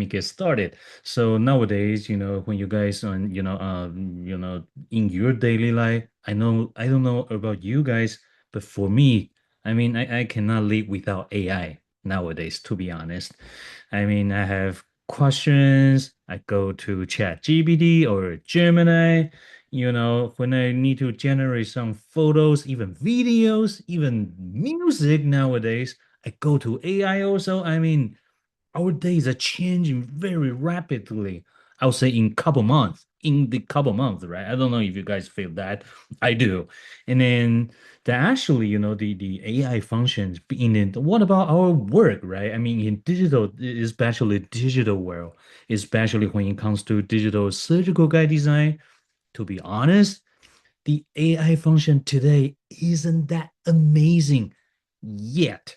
me get started. So nowadays, when you guys on, in your daily life, I don't know about you guys, but for me, I mean, I cannot live without AI nowadays, to be honest. I mean, I have questions, I go to ChatGPT or Gemini, when I need to generate some photos, even videos, even music nowadays, I go to AI also. I mean, our days are changing very rapidly. I would say in the couple months, right? I don't know if you guys feel that. I do. And then the AI functions in it. What about our work, right? I mean, in digital, especially digital world, especially when it comes to digital surgical guide design, to be honest, the AI function today isn't that amazing yet,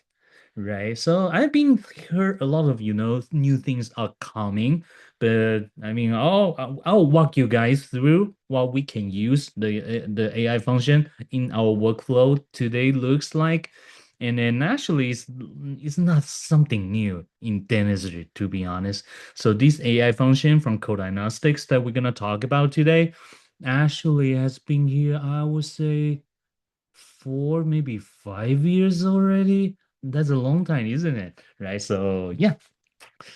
right? So I've been heard a lot of, new things are coming, but I mean, I'll walk you guys through what we can use the AI function in our workflow today looks like. And then actually it's not something new in dentistry, to be honest. So this AI function from coDiagnostiX that we're gonna talk about today actually has been here, I would say, 4, maybe 5 years already. That's a long time, isn't it? Right. So, yeah.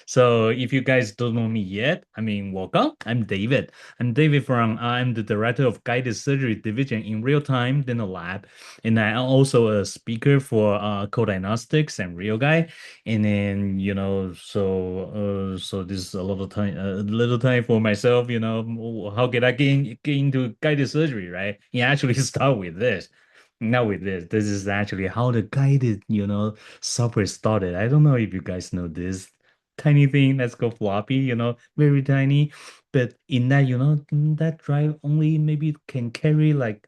So, if you guys don't know me yet, I mean, welcome. I'm David. I'm the director of guided surgery division in real time dental lab. And I'm also a speaker for coDiagnostiX and Real Guy. And then, so this is a little time for myself, how can I get into guided surgery, right? Yeah, actually start with this. Now with this, this is actually how the guided, software started. I don't know if you guys know this tiny thing that's called floppy, very tiny. But in that, that drive only maybe can carry like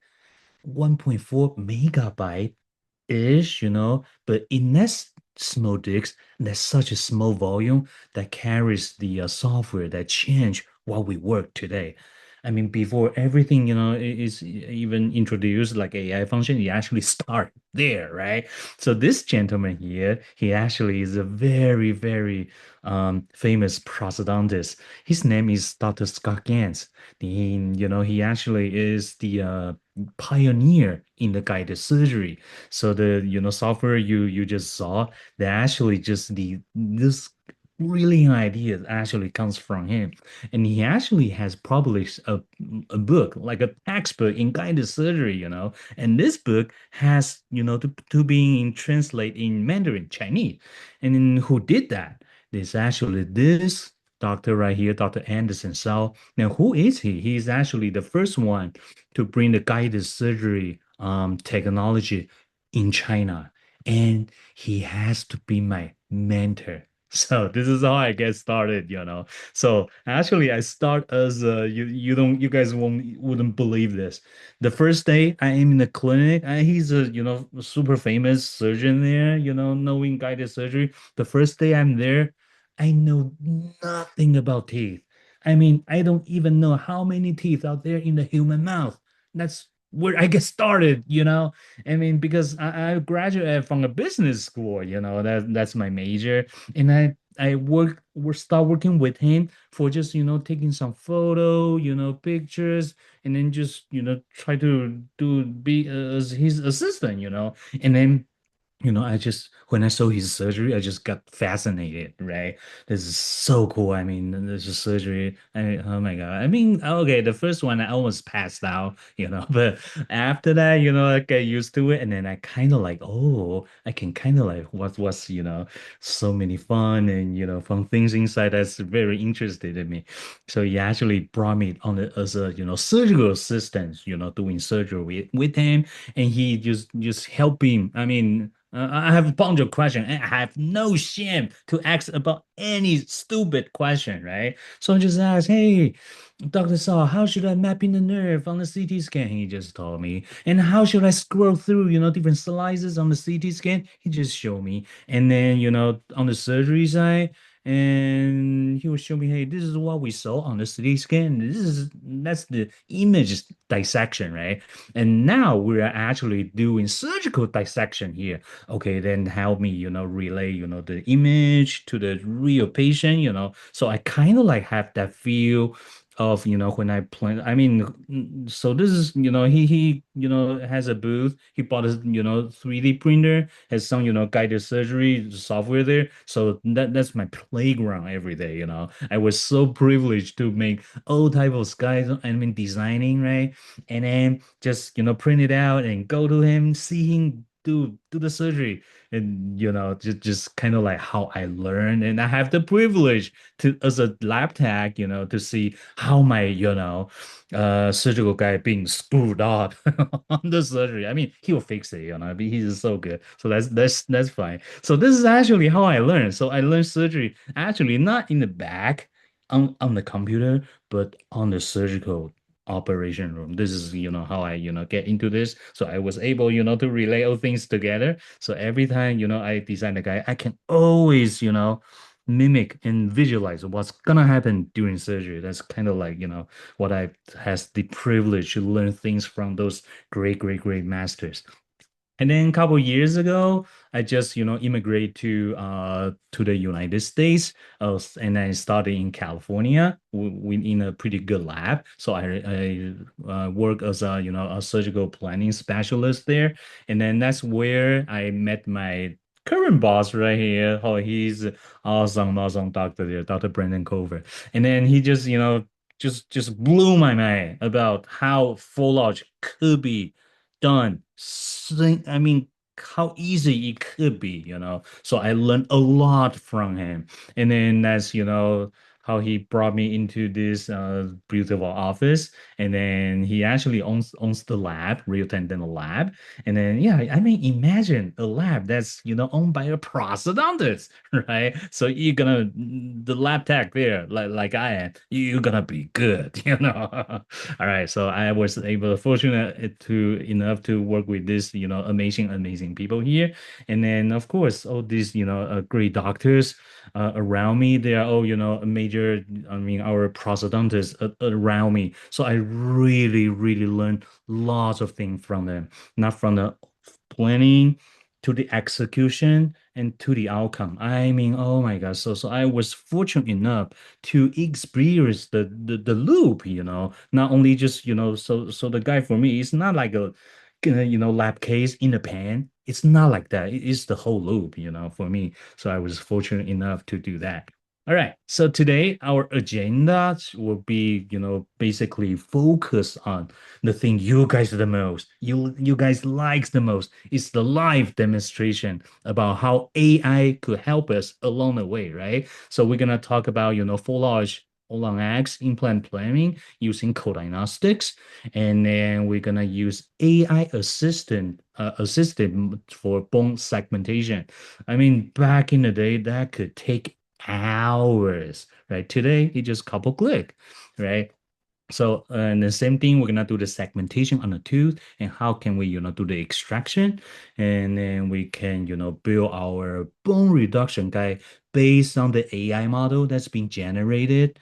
1.4 megabyte ish, but in that small disk, there's such a small volume that carries the software that change what we work today. I mean, before everything, is even introduced like AI function, you actually start there, right? So this gentleman here, he actually is a very, very famous prosthodontist. His name is Dr. Scott Gans. He actually is the pioneer in the guided surgery. So the software you just saw, that actually just the this brilliant idea actually comes from him, and he actually has published a book like a textbook in guided surgery. And this book has to being translated in Mandarin Chinese. And then who did that? There's actually this doctor right here, Dr. Anderson Sao. Now, who is he? He's actually the first one to bring the guided surgery technology in China. And he has to be my mentor. So this is how I get started. So actually I start as you guys wouldn't believe this. The first day I am in the clinic, and he's a super famous surgeon there, knowing guided surgery. The first day I'm there, I know nothing about teeth. I mean, I don't even know how many teeth out there in the human mouth. That's where I get started. I mean, because I graduated from a business school, that's my major. And we start working with him for just, taking some photo, pictures, and then just, try to be as his assistant. And then when I saw his surgery, I just got fascinated, right? This is so cool. I mean, this is surgery. Oh my God. I mean, okay, the first one I almost passed out, but after that, I get used to it. And then I kind of like, oh, I can kind of like what's, so many fun and, fun things inside that's very interested in me. So he actually brought me on as a, surgical assistant, doing surgery with him. And he just helping. I mean, I have a bunch of questions, and I have no shame to ask about any stupid question, right? So I just ask, hey, Dr. Saw, how should I map in the nerve on the CT scan? He just told me. And how should I scroll through, different slices on the CT scan? He just showed me. And then, on the surgery side, and he was showing me, hey, this is what we saw on the CT scan. That's the image dissection, right? And now we're actually doing surgical dissection here. Okay, then help me, relay, the image to the real patient, So I kind of like have that feel of, when I plan. I mean, so this is, he has a booth. He bought a, 3D printer, has some, guided surgery software there. So that's my playground every day, I was so privileged to make all type of skies, I mean, designing, right? And then just print it out and go to him, see him do the surgery, and just kind of like how I learned, and I have the privilege to as a lab tech, to see how my surgical guy being screwed up on the surgery. I mean, he'll fix it, but he's so good, so that's fine. So this is actually how I learned. So I learned surgery actually not in the back on the computer, but on the surgical operation room. This is, how I, get into this. So I was able, to relay all things together. So every time, I design a guy, I can always, mimic and visualize what's gonna happen during surgery. That's kind of like, what I has the privilege to learn things from those great masters. And then a couple years ago, I just immigrate to the United States, and I started in California in a pretty good lab. So I work as a a surgical planning specialist there, and then that's where I met my current boss right here. Oh, he's awesome doctor there, Dr. Brandon Cover, and then he just just blew my mind about how full large could be done. I mean, how easy it could be, So I learned a lot from him. And then that's, how he brought me into this beautiful office. And then he actually owns the lab, real-time dental lab. And then, yeah, I mean, imagine a lab that's, owned by a prosthodontist, right? So you're gonna, the lab tech there, like I am, you're gonna be good, All right, so I was able, fortunate to enough to work with this, amazing people here, and then of course all these, great doctors around me. They are all, a major. I mean, our prosthodontists around me. So I really learned lots of things from them, not from the planning to the execution and to the outcome. I mean, oh my God. So I was fortunate enough to experience the loop, not only just, so the guy for me is not like a lab case in a pan. It's not like that. It's the whole loop, for me. So I was fortunate enough to do that. All right. So today our agenda will be, basically focus on the thing you guys the most, you guys likes the most is the live demonstration about how AI could help us along the way, right? So we're gonna talk about, full large Olang X implant planning using coDiagnostiX, and then we're gonna use AI assistant for bone segmentation. I mean, back in the day, that could take hours, right? Today, it just couple click, right? So, and the same thing, we're gonna do the segmentation on the tooth and how can we, do the extraction, and then we can, build our bone reduction guide based on the AI model that's been generated,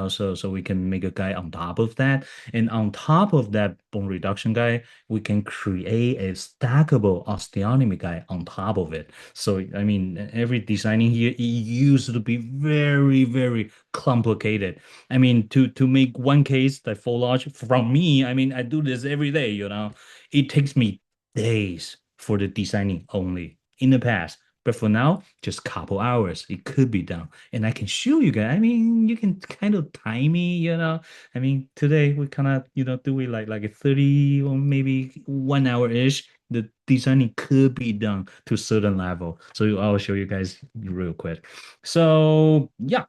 so we can make a guide on top of that. And on top of that bone reduction guide, we can create a stackable osteotomy guide on top of it. So, I mean, every designing here, it used to be very complicated. I mean, to make one case that full large from me, I mean, I do this every day, It takes me days for the designing only in the past. But for now, just couple hours, it could be done. And I can show you guys. I mean, you can kind of time me, I mean, today we kind of, do it like a 30 or maybe 1 hour-ish. The designing could be done to a certain level. So I'll show you guys real quick. So yeah,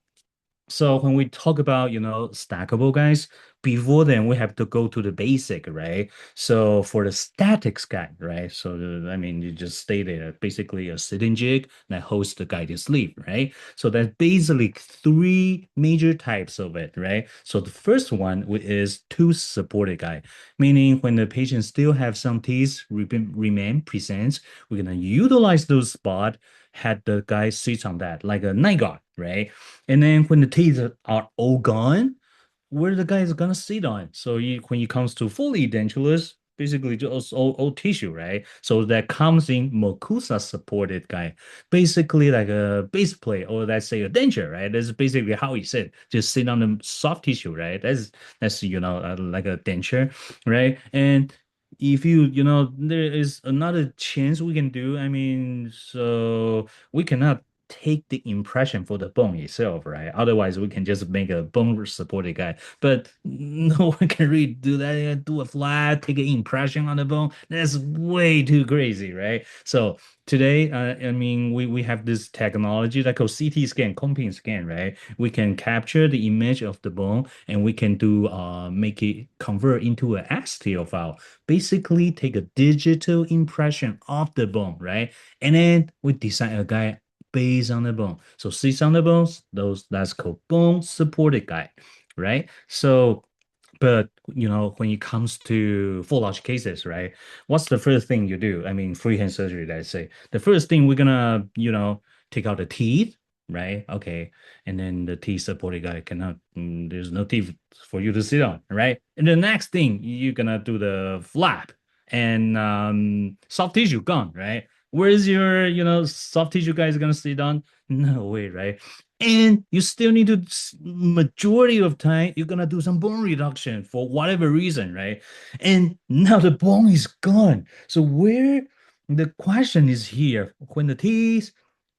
so when we talk about, stackable guys, before then we have to go to the basic, right? So for the statics guide, right? So I mean, you just stay there, basically a sitting jig that holds the guided sleeve, right? So that's basically three major types of it, right? So the first one is tooth supported guide, meaning when the patient still have some teeth remain present, we're gonna utilize those spot had the guy sit on that like a night guard, right? And then when the teeth are all gone, where the guy is gonna sit on. So when it comes to fully edentulous, basically just all tissue, right? So that comes in mucosa supported guy, basically like a base plate or let's say a denture, right? That's basically how he sit, just sit on the soft tissue, right? That's like a denture, right? And if there is another chance we can do. I mean, so we cannot take the impression for the bone itself, right? Otherwise, we can just make a bone supported guide. But no one can really do that. Do a flat, take an impression on the bone. That's way too crazy, right? So today, I mean, we have this technology like a CT scan, comping scan, right? We can capture the image of the bone and we can do make it convert into an STL file. Basically, take a digital impression of the bone, right? And then we design a guide based on the bone. So sits on the bones, that's called bone supported guide, right? So, but when it comes to full large cases, right? What's the first thing you do? I mean, freehand surgery, let's say. The first thing we're gonna, take out the teeth, right? Okay. And then the teeth supported guide cannot, there's no teeth for you to sit on, right? And the next thing you're gonna do the flap and soft tissue gone, right? Where's your, soft tissue guys gonna sit on? No way, right? And you still need to, majority of time, you're gonna do some bone reduction for whatever reason, right? And now the bone is gone. So where the question is here, when the teeth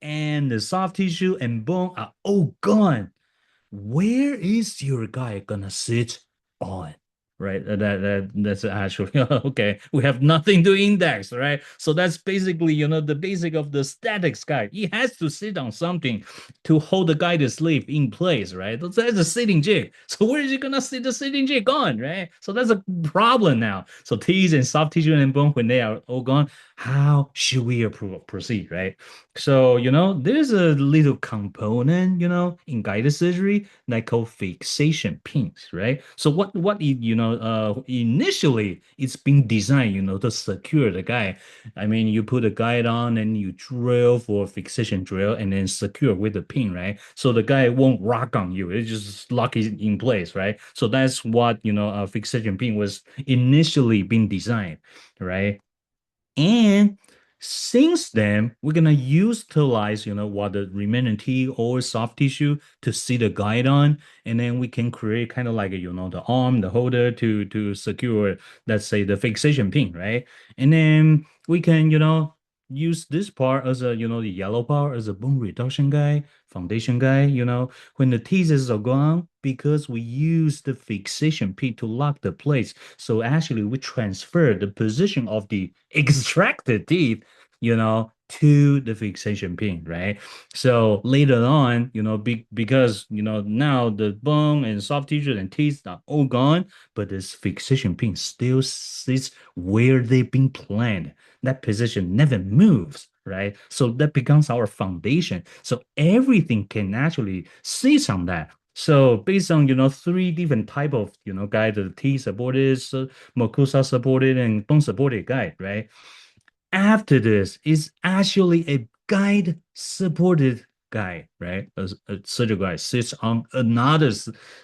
and the soft tissue and bone are all gone, where is your guy gonna sit on? Right? That's actually okay. We have nothing to index, right? So that's basically, the basic of the statics guide. He has to sit on something to hold the guy to sleep in place, right? That's a sitting jig. So where is he gonna sit the sitting jig on, right? So that's a problem now. So teeth and soft tissue and bone, when they are all gone, how should we proceed, right? So, there's a little component, in guided surgery that called fixation pins, right? So initially it's been designed, to secure the guide. I mean, you put a guide on and you drill for a fixation drill and then secure with the pin, right? So the guy won't rock on you. It just lock it in place, right? So that's what, a fixation pin was initially being designed, right? And since then, we're gonna utilize, what the remaining T or soft tissue to see the guide on, and then we can create kind of like the arm, the holder to secure, let's say, the fixation pin, right? And then we can, use this part as a, the yellow part as a bone reduction guide, foundation guide, when the teeth are gone, because we use the fixation pin to lock the place. So actually, we transfer the position of the extracted teeth, to the fixation pin, right? So later on, because now the bone and soft tissue and teeth are all gone, but this fixation pin still sits where they've been planned. That position never moves, right? So that becomes our foundation. So everything can actually sit on that. So based on three different type of guide, the T supported, mucosa supported, and bone supported guide, right? After this is actually a guide supported guide, right? A surgical guide sits on another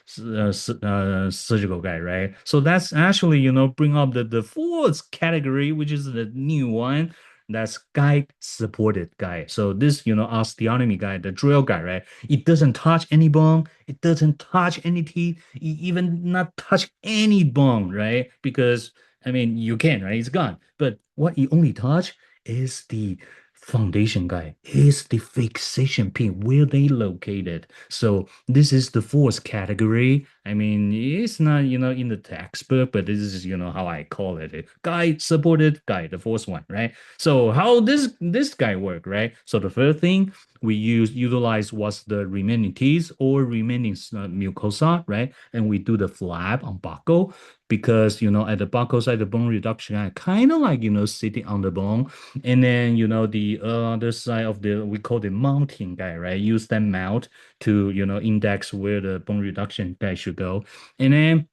surgical guide, right? So that's actually, bring up the fourth category, which is the new one. That's guide supported guide. So this, osteotomy guide, the drill guide, right? It doesn't touch any bone. It doesn't touch any teeth. It even not touch any bone, right? Because I mean, you can, right? It's gone. But what you only touch is the foundation guide, is the fixation pin, where they located. So this is the fourth category. I mean, it's not, in the textbook, but this is, how I call it. A guide supported guide, the fourth one, right? So how this guy work, right? So the first thing we utilize was the remaining teeth or remaining mucosa, right? And we do the flap on buccal because at the buccal side, the bone reduction I kind of like sitting on the bone, and then the other side of the we call the mounting guy, right? Use that mount to index where the bone reduction guy should go, and then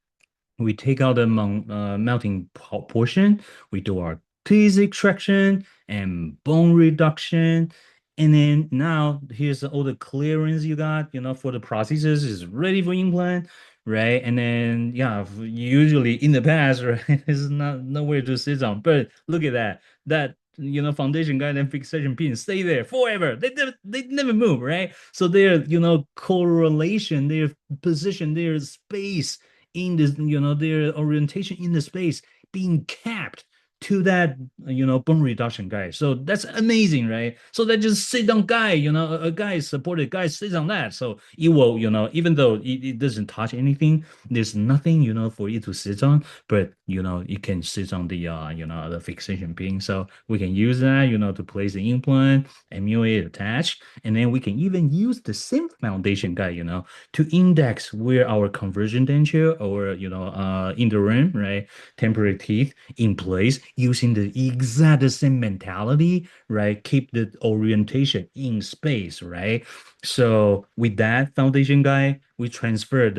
we take out the mounting portion. We do our teeth extraction and bone reduction, And then now here's all the clearance you got, for the prosthesis is ready for implant, right? And then yeah, usually in the past, right, it's not nowhere to sit on. But look at that. That foundation guide and fixation pin stay there forever. They never move, right? So their correlation, their position, their space in this, their orientation in the space being kept to that bone reduction guy. So that's amazing, right? So that just sit on guy, a guy supported guy sits on that. So it will, even though it doesn't touch anything, there's nothing, for it to sit on, but it can sit on the fixation pin. So we can use that, to place the implant, emulate attach, and then we can even use the same foundation guy, to index where our conversion denture or in the rim, right? Temporary teeth in place using the exact same mentality, right? Keep the orientation in space, right? So with that foundation guy, we transfer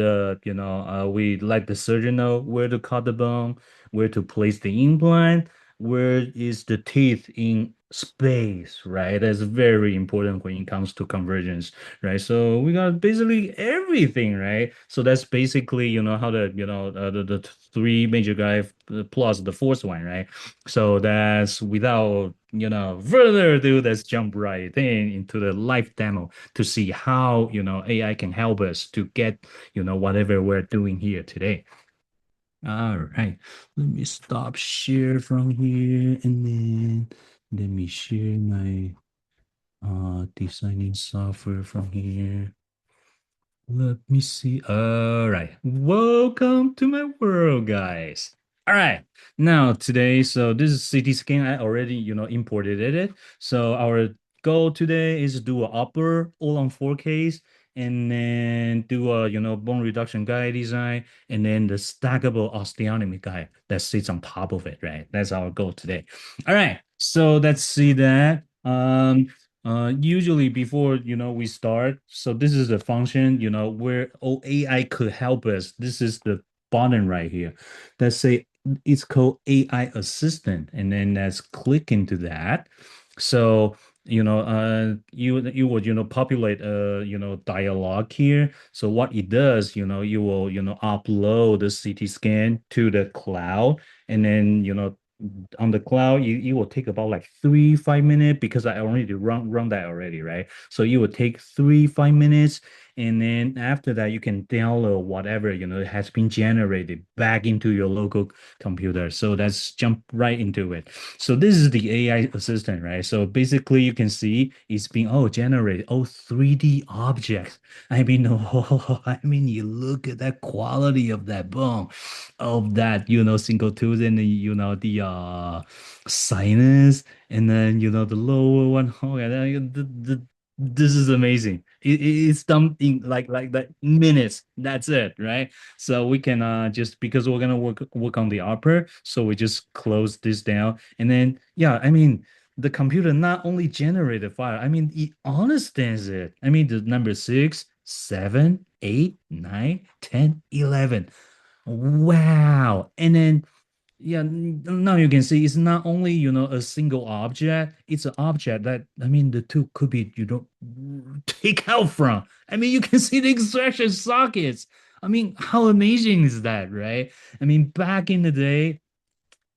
we let the surgeon know where to cut the bone, where to place the implant, where is the teeth in space, right? That's very important when it comes to convergence, right? So we got basically everything, right? So that's basically, how the three major guys plus the fourth one, right? So that's without, further ado, let's jump right into the live demo to see how, AI can help us to get, whatever we're doing here today. All right, let me stop share from here and then let me share my designing software from here. Let me see. All right. Welcome to my world, guys. All right. Now today, so this is CT scan. I already, imported it. So our goal today is do a upper all on 4Ks and then do a, bone reduction guide design and then the stackable osteotomy guide that sits on top of it, right? That's our goal today. All right. So let's see that. Usually before, we start, so this is the function, where AI could help us. This is the button right here. Let's say it's called AI assistant, and then let's click into that. So, you would, populate dialogue here. So what it does, you will, upload the CT scan to the cloud, and then, on the cloud, you will take about like 3 5 minutes because I already run that already, right? So you will take 3 5 minutes, and then after that you can download whatever has been generated back into your local computer. So let's jump right into it. So this is the AI assistant, right? So basically you can see it's being generated 3D objects. I mean, oh, I mean, you look at that quality of that bone, of that, single tooth, and the sinus, and then the lower one. Oh yeah, this is amazing. It's done in like that minutes. That's it, right? So we can just because we're gonna work on the upper, so we just close this down, and then yeah, I mean the computer not only generated file, I mean it understands it. I mean the number 6, 7, 8, 9, 10, 11. Wow. And then, yeah, now you can see it's not only, a single object, it's an object that, I mean, the two could be, take out from. I mean, you can see the extraction sockets. I mean, how amazing is that, right? I mean, back in the day,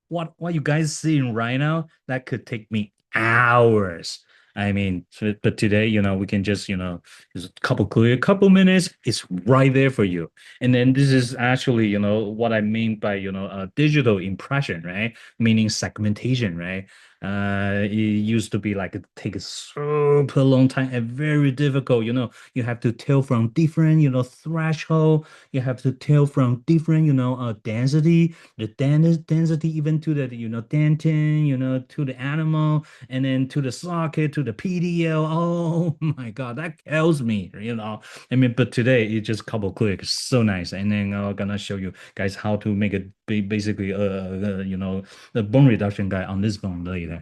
what you guys seeing right now, that could take me hours. I mean, but today, we can just, just a couple minutes, it's right there for you. And then this is actually, what I mean by, a digital impression, right? Meaning segmentation, right? It used to be like it take a super long time and very difficult. You have to tell from different, threshold. You have to tell from different, density, the density even to the dentin, to the animal, and then to the socket, to the PDL. Oh my God, that kills me. I mean, but today it's just couple clicks, so nice. And then I'm gonna show you guys how to make it basically the bone reduction guy on this bone later.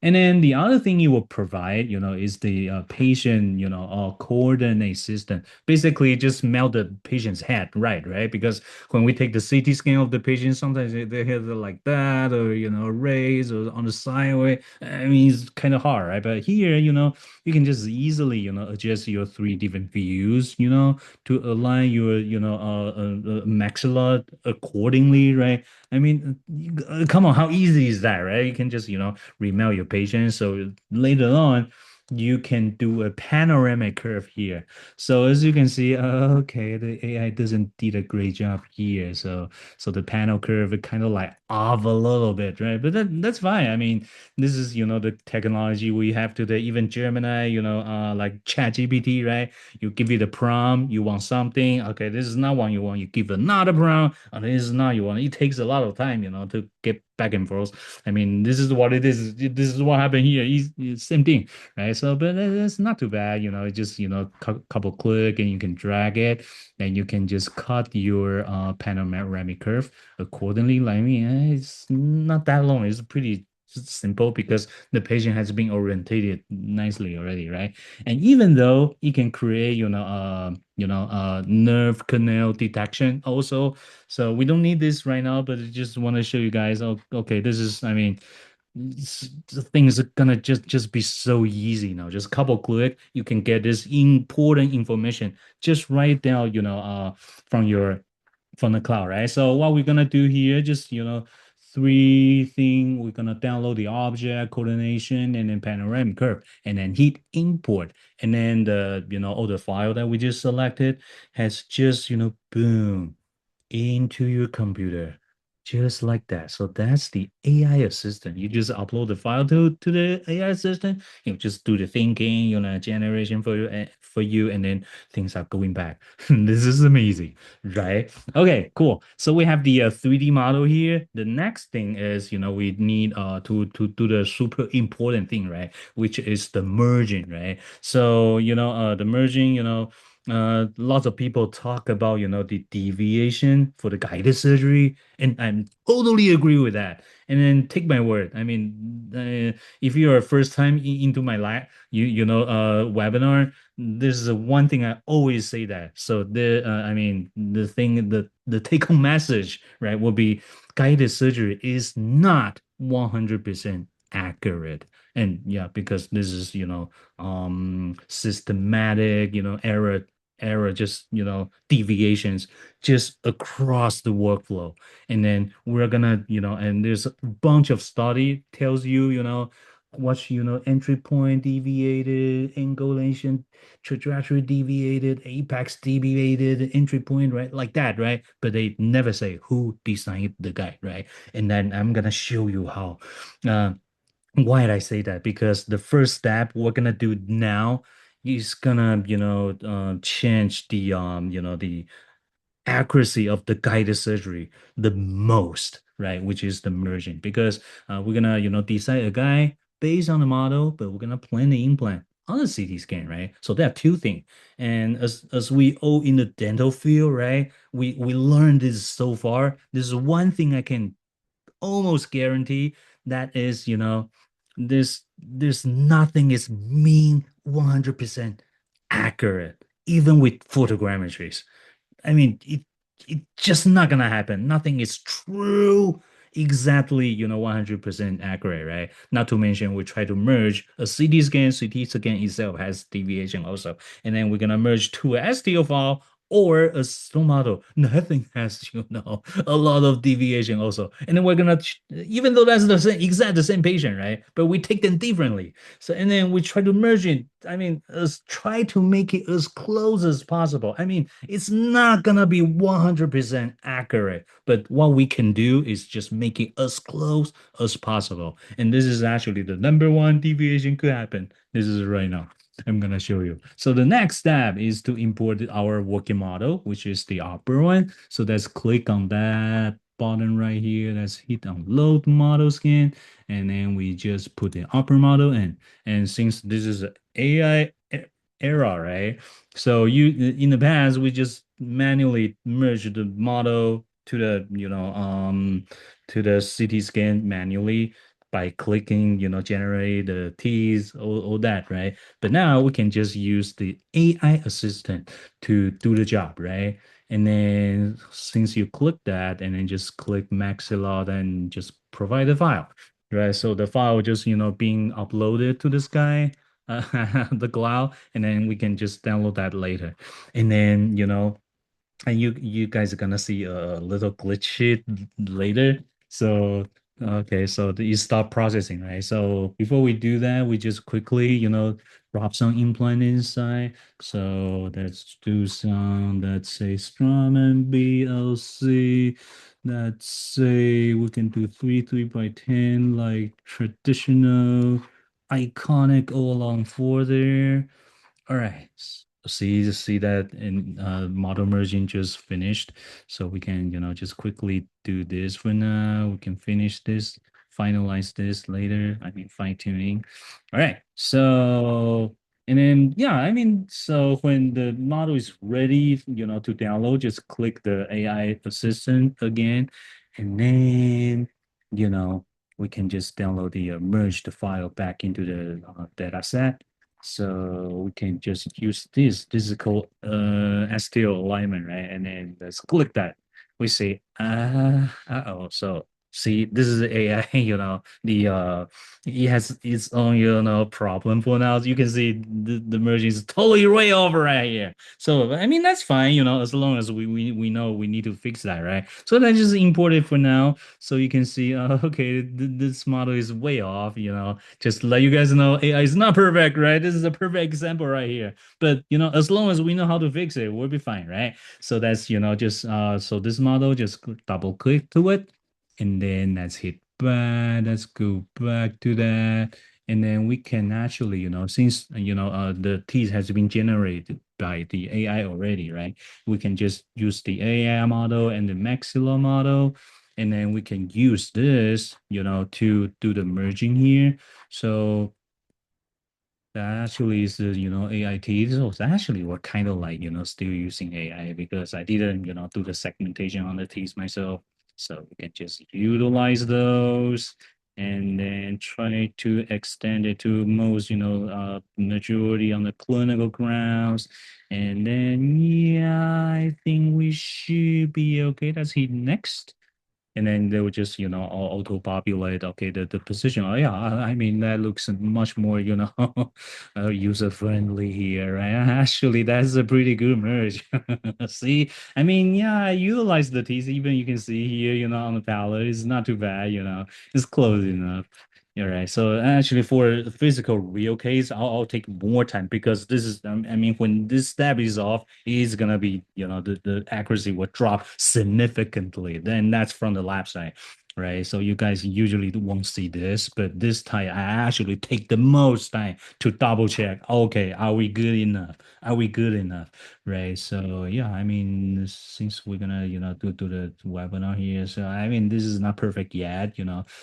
And then the other thing you will provide, is the patient, coordinate system. Basically, just melt the patient's head, right? Because when we take the CT scan of the patient, sometimes they have like that, or raised or on the sideway. I mean, it's kind of hard, right? But here, you can just easily, adjust your three different views, to align your, maxilla accordingly, right? I mean, come on, how easy is that, right? You can just, remelt your patient. So later on, you can do a panoramic curve here. So as you can see, okay, the AI doesn't did a great job here. So the panel curve it kind of like off a little bit, right? But that's fine. I mean, this is the technology we have today. Even Gemini, like ChatGPT, right? You give it a prompt, you want something. Okay, this is not one you want. You give another prompt, and this is not you want. It takes a lot of time, to get back and forth. I mean, this is what it is. This is what happened here. It's same thing, right? So, but it's not too bad. It's just couple click and you can drag it, and you can just cut your panoramic curve accordingly. Like, I mean, it's not that long. It's pretty simple because the patient has been orientated nicely already, right? And even though it can create, nerve canal detection also. So we don't need this right now, but I just want to show you guys. Oh, okay, this is, I mean, the things are gonna just be so easy now. Just couple click, you can get this important information just right down, from your from the cloud, right? So what we're gonna do here, just three thing. We're gonna download the object coordination and then panoramic curve, and then hit import, and then the all the file that we just selected has just boom into your computer just like that. So that's the AI assistant. You just upload the file to the AI assistant. You just do the thinking, generation for you, and then things are going back. This is amazing, right? Okay, cool. So we have the 3D model here. The next thing is, we need to do the super important thing, right? Which is the merging, right? So the merging, lots of people talk about, the deviation for the guided surgery, and I'm totally agree with that. And then take my word, I mean, if you're a first time into my lab, webinar, this is the one thing I always say that. So I mean, the take home message, right, will be guided surgery is not 100% accurate. And yeah, because this is, systematic, error, just deviations just across the workflow. And then we're gonna, and there's a bunch of study tells you, what's entry point deviated, angulation trajectory deviated, apex deviated, entry point, right? Like that, right? But they never say who designed the guide, right? And then I'm gonna show you how. Uh, why did I say that? Because the first step we're gonna do now is gonna, change the accuracy of the guided surgery the most, right? Which is the merging. Because we're gonna, decide a guide based on the model, but we're gonna plan the implant on a CT scan, right? So there are two things. And as we all in the dental field, right? We learned this so far. This is one thing I can almost guarantee that is, there's nothing is mean 100% accurate, even with photogrammetries. I mean, it's just not gonna happen. Nothing is true exactly, 100% accurate, right? Not to mention we try to merge a CT scan. CT scan itself has deviation also, and then we're gonna merge to a STO file or a slow model. Nothing has, a lot of deviation also. And then we're gonna, even though that's the same, exact the same patient, right? But we take them differently. So and then we try to merge it. I mean, try to make it as close as possible. I mean, it's not gonna be 100% accurate, but what we can do is just make it as close as possible. And this is actually the number one deviation could happen. This is right now. I'm gonna show you. So the next step is to import our working model, which is the upper one. So let's click on that button right here. Let's hit on load model scan, and then we just put the upper model in. And since this is an AI era, right? So in the past we just manually merge the model to the to the CT scan manually. by clicking, generate the keys, all that, right? But now we can just use the AI assistant to do the job, right? And then since you click that and then just click Maxilla, then just provide the file, right? So the file just, being uploaded to this guy, the cloud, and then we can just download that later. And then, and you guys are gonna see a little glitch sheet later. So okay, so you stop processing, right? So before we do that, we just quickly, drop some implant inside. So let's do some, let's say strum and BLC. Let's say we can do 3 by 10 like traditional iconic all along four there. All right. See that in model merging just finished. So we can, just quickly do this for now. We can finish this, finalize this later. I mean, fine tuning. All right. So, and then, yeah, I mean, so when the model is ready, to download, just click the AI assistant again. And then, you know, we can just download the merge the file back into the data set. So we can just use this. This is called STL alignment, right? And then let's click that. We say, uh-oh. So see, this is AI, the it has its own, problem for now. You can see the merging is totally way over right here. So I mean that's fine, as long as we know we need to fix that, right? So let's just import it for now. So you can see, okay, this model is way off, just let you guys know AI is not perfect, right? This is a perfect example right here. But as long as we know how to fix it, we'll be fine, right? So that's just so this model, just double click to it, and then let's hit back. Let's go back to that. And then we can actually, since the teeth has been generated by the AI already, right? We can just use the AI model and the maxilla model, and then we can use this, to do the merging here. So that actually is, AIT. So actually we're kind of like, still using AI because I didn't, do the segmentation on the teeth myself. So we can just utilize those and then try to extend it to most, majority on the clinical grounds. And then, yeah, I think we should be okay. Let's hit next, and then they would just auto populate, okay, the position. Oh yeah, I mean that looks much more user friendly here, right? Actually that's a pretty good merge. See, I mean, yeah, I utilize the teeth. Even you can see here, on the palette, it's not too bad, it's close enough. All right. So actually, for the physical real case, I'll take more time because this is, I mean, when this step is off, it's gonna be, the accuracy will drop significantly. Then that's from the lab side, right? So you guys usually won't see this, but this time I actually take the most time to double check. Okay, are we good enough? Are we good enough? Right. So yeah, I mean, since we're gonna, do the webinar here, so I mean, this is not perfect yet,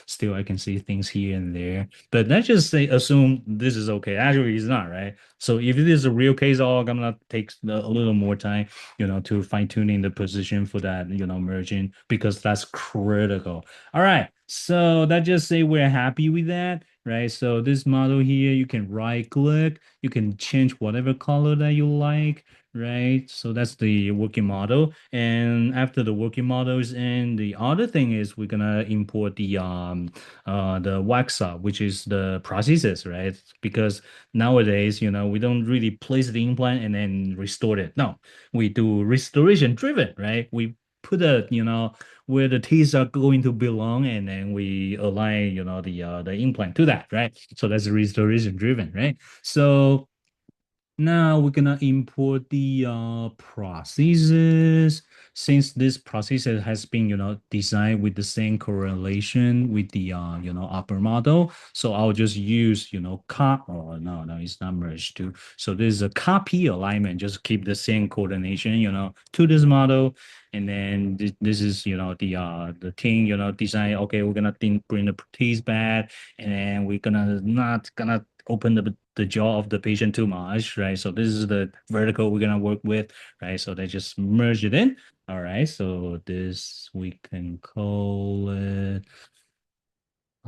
still I can see things here and there. But let's just say assume this is okay. Actually, it's not, right? So if it is a real case, I'm gonna take a little more time, to fine tuning the position for that, merging because that's critical. All right. So that just say we're happy with that, right? So this model here, you can right click, you can change whatever color that you like, right? So that's the working model. And after the working models, and the other thing is we're gonna import the Waxa, which is the prosthesis, right? Because nowadays, we don't really place the implant and then restore it. No, we do restoration driven, right? We put a, where the teeth are going to belong, and then we align, the implant to that, right? So that's restoration driven, right? So now we're gonna import the processes. Since this process has been, designed with the same correlation with the upper model. So I'll just use, oh no, it's not merged too. So this is a copy alignment, just keep the same coordination, to this model. And then this is, the thing, design, okay, we're gonna bring the teeth back, and then we're gonna not gonna open the jaw of the patient too much, right? So this is the vertical we're gonna work with, right? So they just merge it in. All right, so this we can call it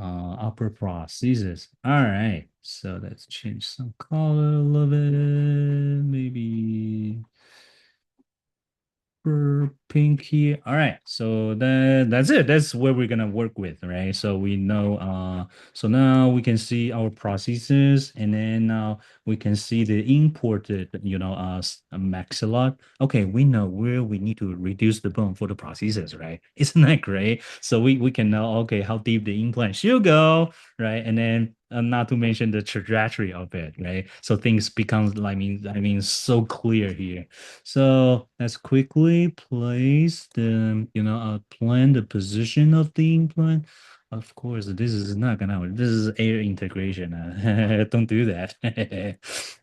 upper prosthesis. All right, so let's change some color a little bit, maybe pink here. All right, so that's it. That's what we're gonna work with, right? So we know so now we can see our processes, and then now we can see the imported, maxilla. Okay, we know where we need to reduce the bone for the prosthesis, right? Isn't that great? So we can know, okay, how deep the implant should go, right? And then not to mention the trajectory of it, right? So things becomes, I mean, so clear here. So let's quickly place the, plan the position of the implant. Of course, this is not gonna work. This is air integration. Don't do that.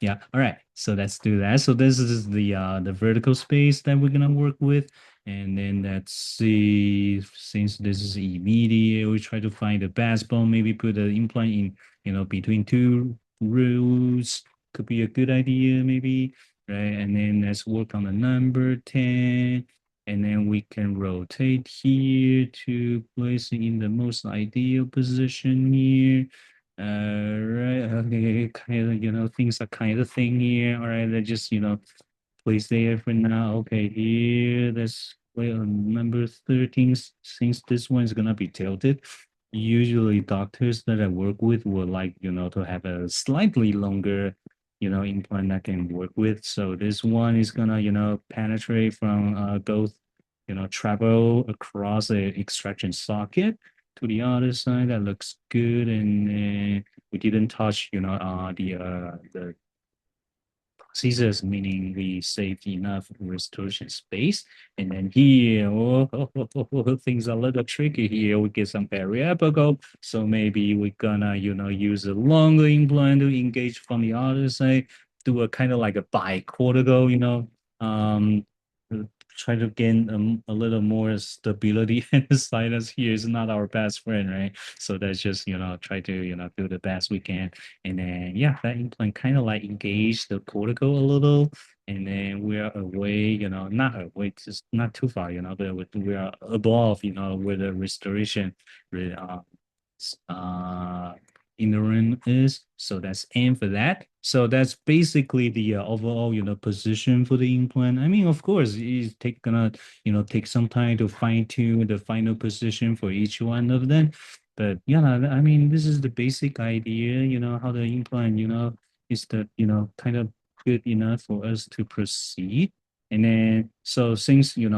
Yeah. All right. So let's do that. So this is the vertical space that we're gonna work with. And then let's see, since this is immediate, we try to find the best bone, maybe put the implant in, between two rows. Could be a good idea, maybe, right? And then let's work on the number 10. And then we can rotate here to place it in the most ideal position here. Right. Okay. Kind of, things are kind of thing here. All right. Let's just, place there for now. Okay. Here, let's play on number 13. Since this one is going to be tilted, usually doctors that I work with would like, to have a slightly longer, implant I can work with. So this one is gonna, penetrate from both, travel across the extraction socket to the other side. That looks good. And we didn't touch, the scissors, meaning we saved enough restoration space. And then here, things are a little tricky here. We get some variable. So maybe we're gonna, use a longer implant to engage from the other side, do a kind of like a bicortical, um, try to gain a little more stability. And the sinus here is not our best friend, right? So that's just, try to, do the best we can. And then, yeah, that implant kind of like engage the cortical a little. And then we are away, not away, just not too far, but we are above, where the restoration, uh, uh, ignorant is. So that's aim for that. So that's basically the overall, position for the implant. I mean, of course, it's gonna, take some time to fine tune the final position for each one of them. But yeah, I mean, this is the basic idea, how the implant, is the, kind of good enough for us to proceed. And then, so since, the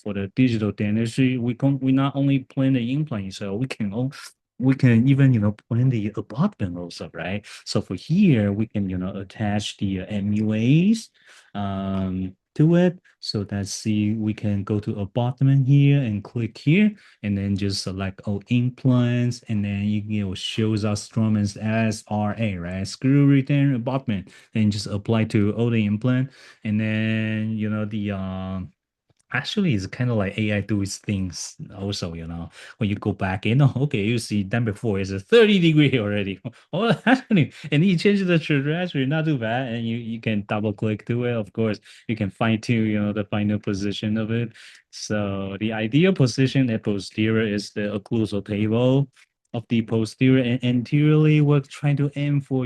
for the digital dentistry, we not only plan the implant, so we can even, plan the abutment also, right? So for here, we can, attach the MUAs to it. So let's see, we can go to abutment here and click here, and then just select all implants, and then shows us Strumann's SRA, right? Screw return abutment, and just apply to all the implant. And then, the actually, it's kind of like AI do its things also, when you go back in, okay, you see them before it's a 30-degree already. Oh, actually, and you change the trajectory, not too bad. And you can double click to it. Of course, you can fine tune, the final position of it. So the ideal position at posterior is the occlusal table of the posterior, and anteriorly we're trying to aim for,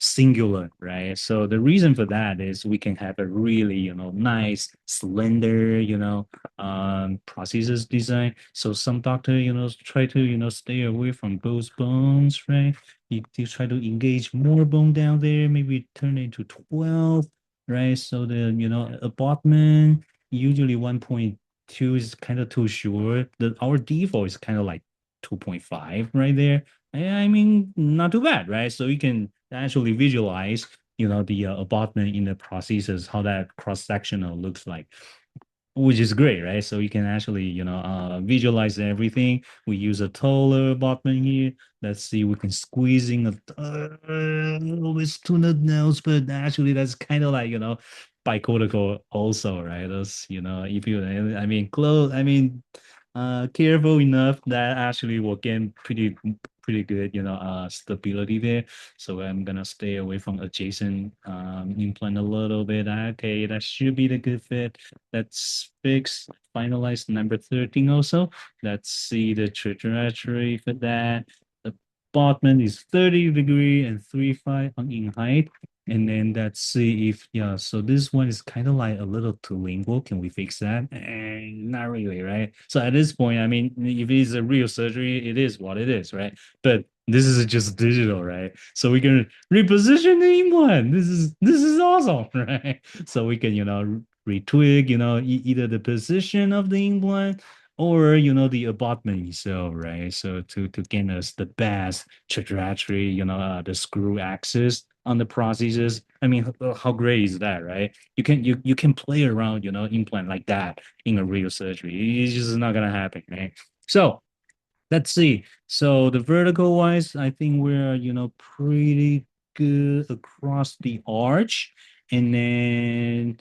singular, right? So the reason for that is we can have a really, nice, slender, prosthesis design. So some doctor, try to, stay away from those bones, right? You try to engage more bone down there, maybe turn it to 12, right? So the, abutment, usually 1.2 is kind of too short. Our default is kind of like 2.5 right there. I mean, not too bad, right? So you can actually visualize, the abutment in the prosthesis, how that cross sectional looks like, which is great, right? So you can actually, visualize everything. We use a taller abutment here. Let's see, we can squeeze in with two nails, but actually that's kind of like, bicortical also, right? That's, if you, I mean, careful enough that actually will get pretty pretty good, stability there. So I'm gonna stay away from adjacent implant a little bit. Okay, that should be the good fit. Let's fix, finalize number 13 also. Let's see the trajectory for that. The abutment is 30 degree and 3.5 in height. And then let's see if, yeah, so this one is kind of like a little too lingual. Can we fix that? Not really, right? So at this point, I mean, if it's a real surgery, it is what it is, right? But this is just digital, right? So we can reposition the implant. This is awesome, right? So we can, retwig, either the position of the implant or the abutment itself, right? So to gain us the best trajectory, the screw axis on the prosthesis. I mean, how great is that, right? You can play around, implant like that in a real surgery. It's just not gonna happen, right? So let's see. So the vertical wise, I think we're, pretty good across the arch. And then,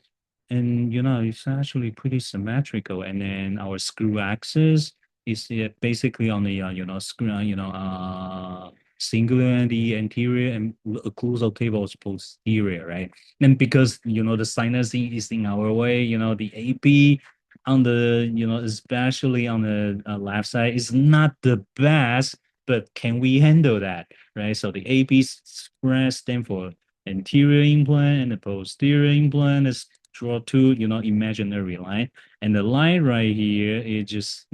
it's actually pretty symmetrical. And then our screw axis is basically on the, screw, singular and the anterior and occlusal cable is posterior, right? And because, the sinus is in our way, the AP on the, especially on the left side, is not the best, but can we handle that, right? So the AP spread stand for anterior implant and the posterior implant is draw two, imaginary line. And the line right here is just,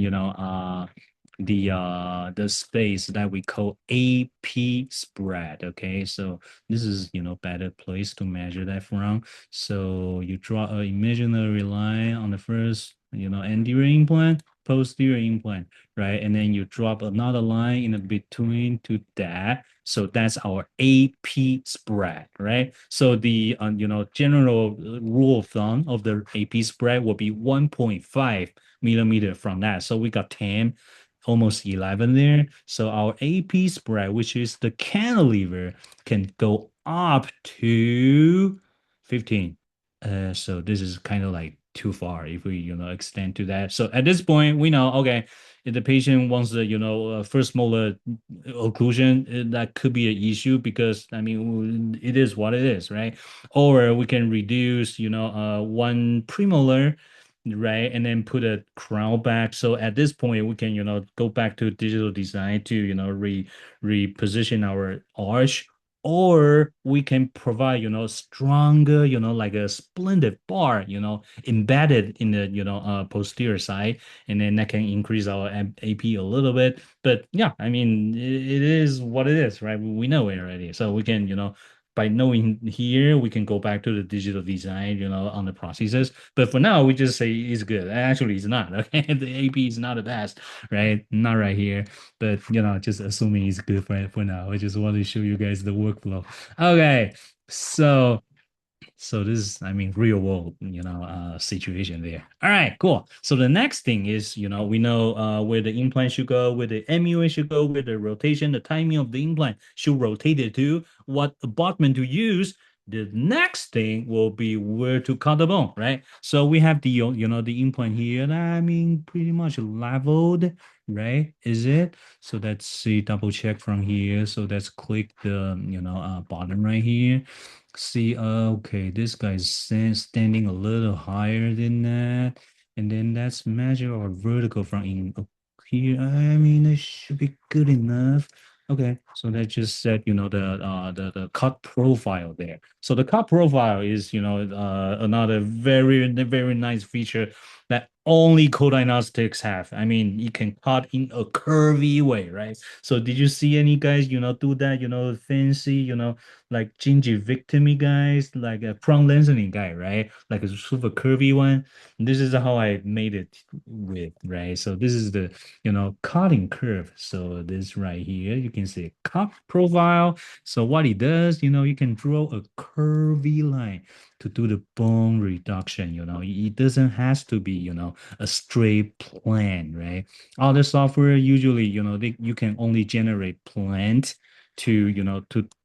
the space that we call AP spread. Okay, so this is better place to measure that from. So you draw an imaginary line on the first anterior implant, posterior implant, right? And then you drop another line in the between to that. So that's our AP spread, right? So the general rule of thumb of the AP spread will be 1.5 millimeter from that. So we got 10, almost 11 there. So our AP spread, which is the cantilever, can go up to 15. So this is kind of like too far if we, extend to that. So at this point, we know, okay, if the patient wants the, first molar occlusion, that could be an issue because, I mean, it is what it is, right? Or we can reduce, one premolar, right? And then put a crown back. So at this point, we can, go back to digital design to, reposition our arch, or we can provide, stronger, like a splendid bar, embedded in the, posterior side, and then that can increase our AP a little bit. But yeah, I mean, it is what it is, right? We know it already. So we can, by knowing here, we can go back to the digital design, on the processes. But for now, we just say it's good. Actually, it's not. Okay, the AP is not the best, right? Not right here. But just assuming it's good for now. I just want to show you guys the workflow. Okay, so this is, I mean, real world, situation there. All right, cool. So the next thing is, we know where the implant should go, where the MUA should go, where the rotation, the timing of the implant should rotate it to, what abutment to use. The next thing will be where to cut the bone, right? So we have the, the implant here. I mean, pretty much leveled, right? Is it? So let's see, double check from here. So let's click the, bottom right here. See, okay, this guy's standing a little higher than that. And then that's measure or vertical from in here. I mean, it should be good enough. Okay, so that just set, the cut profile there. So the cut profile is, another very nice feature that only coDiagnostiX have. I mean, you can cut in a curvy way, right? So did you see any guys, do that, fancy, like gingivectomy guys, like a prong lengthening guy, right? Like a super curvy one. This is how I made it with, right? So this is the, cutting curve. So this right here, you can see cut profile. So what it does, you can draw a curvy line to do the bone reduction. It doesn't has to be, a straight plan, right? Other software usually, you can only generate plant to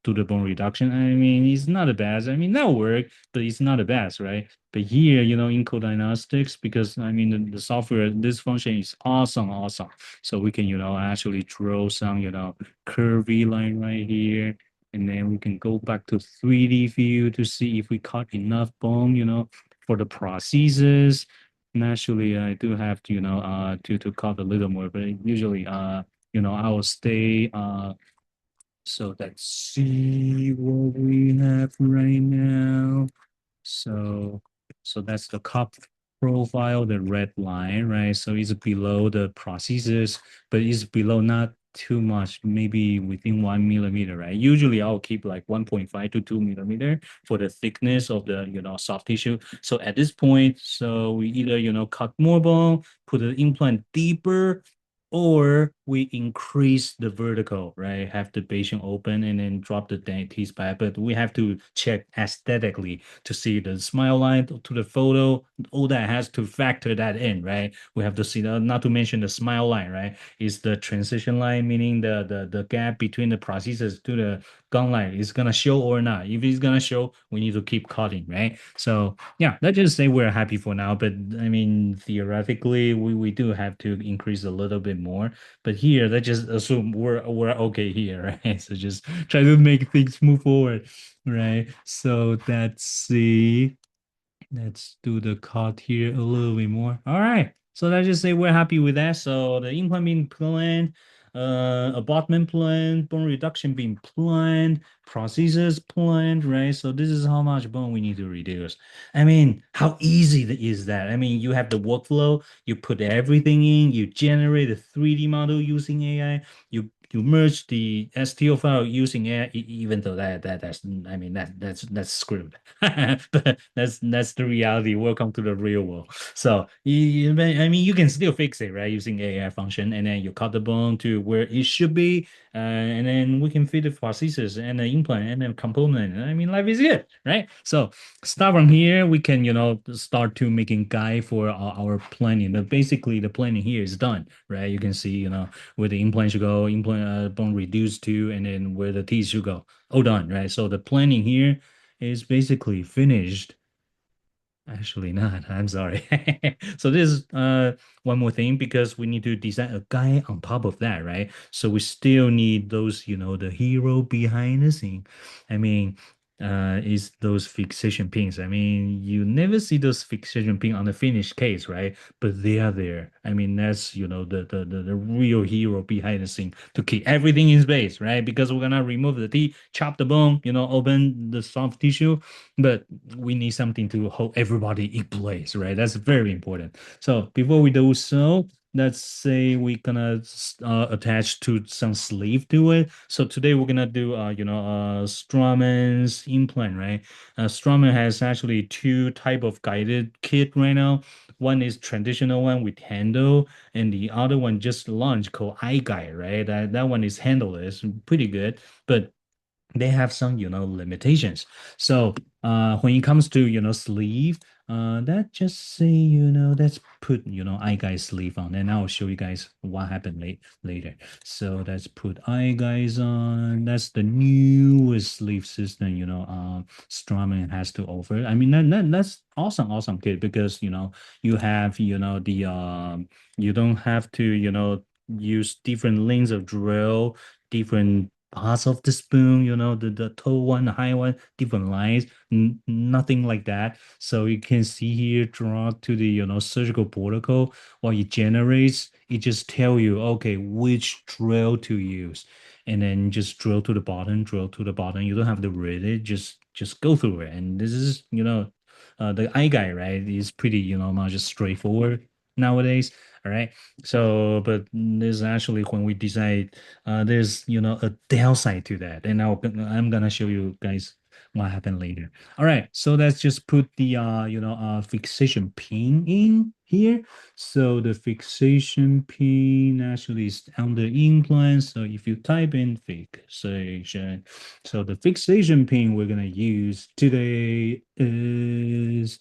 to the bone reduction. I mean, it's not the best. I mean, that work, but it's not the best, right? But here, in coDiagnostiX, because I mean the software, this function is awesome, awesome. So we can, actually draw some, curvy line right here. And then we can go back to 3D view to see if we cut enough bone, for the prosthesis. Naturally, I do have to, to cut a little more, but usually, I will stay. So let's see what we have right now. So, so that's the cup profile, the red line, right? So it's below the prosthesis, but it's below not too much, maybe within 1 millimeter, right? Usually I'll keep like 1.5 to 2 millimeter for the thickness of the, soft tissue. So at this point, so we either, cut more bone, put the implant deeper, or we increase the vertical, right? Have the patient open and then drop the teeth back. But we have to check aesthetically to see the smile line to the photo. All that has to factor that in, right? We have to see not to mention the smile line, right? Is the transition line, meaning the gap between the prosthesis to the gum line is gonna show or not. If it's gonna show, we need to keep cutting, right? So yeah, let's just say we're happy for now. But I mean, theoretically, we do have to increase a little bit more. But here, let's just assume we're okay here, right? So just try to make things move forward, right? So let's see. Let's do the cut here a little bit more. All right. So let's just say we're happy with that. So the implant being planned, abutment planned, bone reduction being planned, prosthesis planned, right? So this is how much bone we need to reduce. I mean, how easy is that? I mean, you have the workflow, you put everything in, you generate a 3D model using AI, you merge the STO file using AI, even though that's I mean that's screwed. But that's the reality. Welcome to the real world. So I mean, you can still fix it, right? Using AI function, and then you cut the bone to where it should be, and then we can fit the prosthesis and the implant and then component. I mean, life is good, right? So start from here. We can, start to making guide for our planning. But basically, the planning here is done, right? You can see, where the implant should go, implant bone reduced to, and then where the teeth should go. All done, right? So the planning here is basically finished. Actually not. I'm sorry. So this is one more thing because we need to design a guide on top of that, right? So we still need those, the hero behind the scene. I mean, is those fixation pins. I mean, you never see those fixation pin on the finished case, right? But they are there. I mean, that's the real hero behind the scene to keep everything in space, right? Because we're gonna remove the teeth, chop the bone, open the soft tissue, but we need something to hold everybody in place, right? That's very important. So before we do so, let's say we're gonna attach to some sleeve to it. So today we're gonna do Strauman's implant, right? Straumann has actually two type of guided kit right now. One is traditional one with handle, and the other one just launched called iGuide, right? That one is handleless, pretty good, but they have some limitations. So when it comes to sleeve, that just say let's put eye guys sleeve on, and I'll show you guys what happened later. So let's put eye guys on. That's the newest sleeve system Straumann has to offer. I mean that's awesome kid, because you have the you don't have to use different lengths of drill, different parts of the spoon, the toe one, the high one, different lines, nothing like that. So you can see here, draw to the, surgical protocol. What it generates, it just tell you, okay, which drill to use. And then just drill to the bottom, drill to the bottom. You don't have to read it, just go through it. And this is, the eye guy, right, is pretty, much straightforward nowadays. All right. So, but there's actually when we decide there's a downside to that, and I'm gonna show you guys what happened later. All right, so let's just put the fixation pin in here. So the fixation pin actually is on the implant. So if you type in fixation, so the fixation pin we're gonna use today is,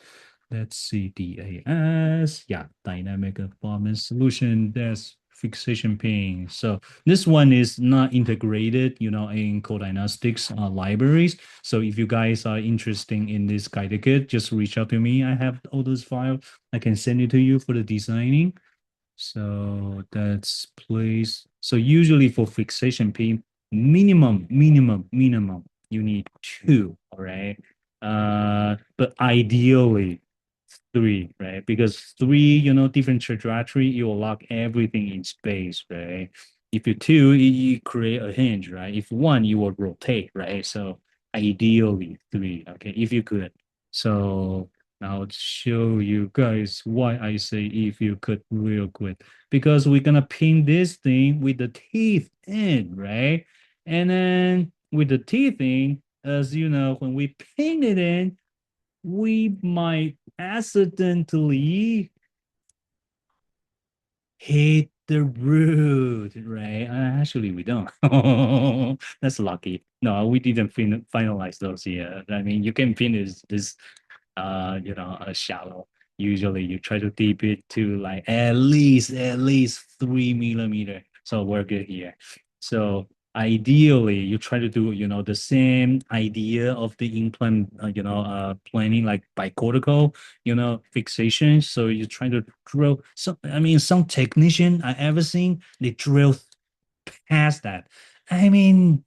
let's see, DAS, yeah, dynamic abutment solution. That's fixation pin. So this one is not integrated, in coDiagnostiX libraries. So if you guys are interested in this guide kit, just reach out to me. I have all those files. I can send it to you for the designing. So that's place. So usually for fixation pin, minimum, you need two, all right? But ideally three, right? Because three, different trajectory, you will lock everything in space, right? If you two, you create a hinge, right? If one, you will rotate, right? So ideally three, okay, if you could. So now I'll show you guys why I say if you could real quick. Because we're gonna pin this thing with the teeth in, right? And then with the teeth in, as you know, when we pin it in, we might accidentally hit the root, right? Actually, we don't. That's lucky. No, we didn't finalize those yet. I mean, you can finish this shallow. Usually you try to dip it to like at least 3 millimeter. So we're good here. So ideally you try to do, the same idea of the implant, planning like bicortical, fixation. So you try to drill. So I mean, some technician I ever seen, they drill past that. I mean,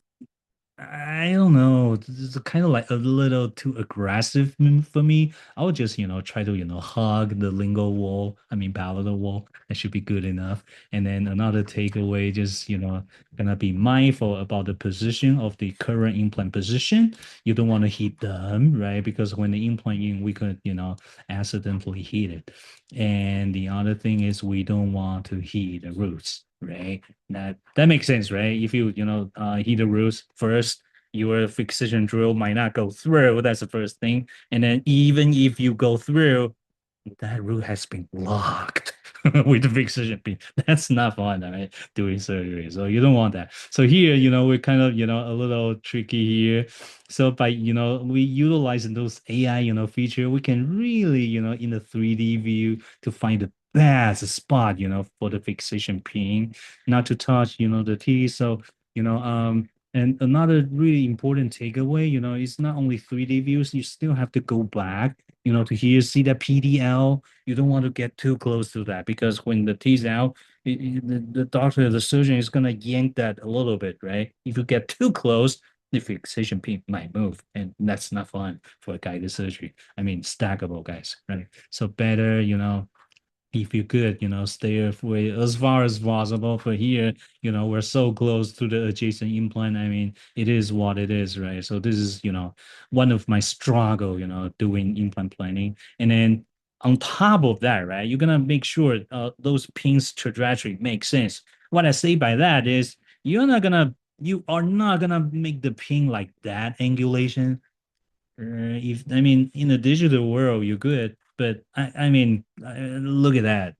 I don't know. It's kind of like a little too aggressive for me. I would just, try to, hug the lingual wall. I mean, palatal wall. That should be good enough. And then another takeaway, just, gonna be mindful about the position of the current implant position. You don't want to hit them, right? Because when the implant in, we could, accidentally hit it. And the other thing is we don't want to hit the roots, right? That makes sense, right? If you hit the roots first, your fixation drill might not go through. That's the first thing. And then even if you go through, that root has been locked with the fixation pin. That's not fun, right? Doing surgery. So you don't want that. So here, we're kind of, a little tricky here. So by, we utilizing those AI, feature, we can really, in the 3D view to find the best spot, for the fixation pin, not to touch, the teeth. So, and another really important takeaway, it's not only 3D views, you still have to go back, to here, see that PDL. You don't want to get too close to that because when the teeth out, the doctor, the surgeon is gonna yank that a little bit, right? If you get too close, the fixation pin might move, and that's not fun for a guided surgery. I mean, stackable guys, right? So better, if you could, stay away as far as possible. For here, we're so close to the adjacent implant. I mean, it is what it is, right? So this is, one of my struggle, doing implant planning. And then on top of that, right, you're gonna make sure those pins trajectory makes sense. What I say by that is you are not gonna make the pin like that angulation. If I mean, in the digital world, you're good, but I mean, look at that.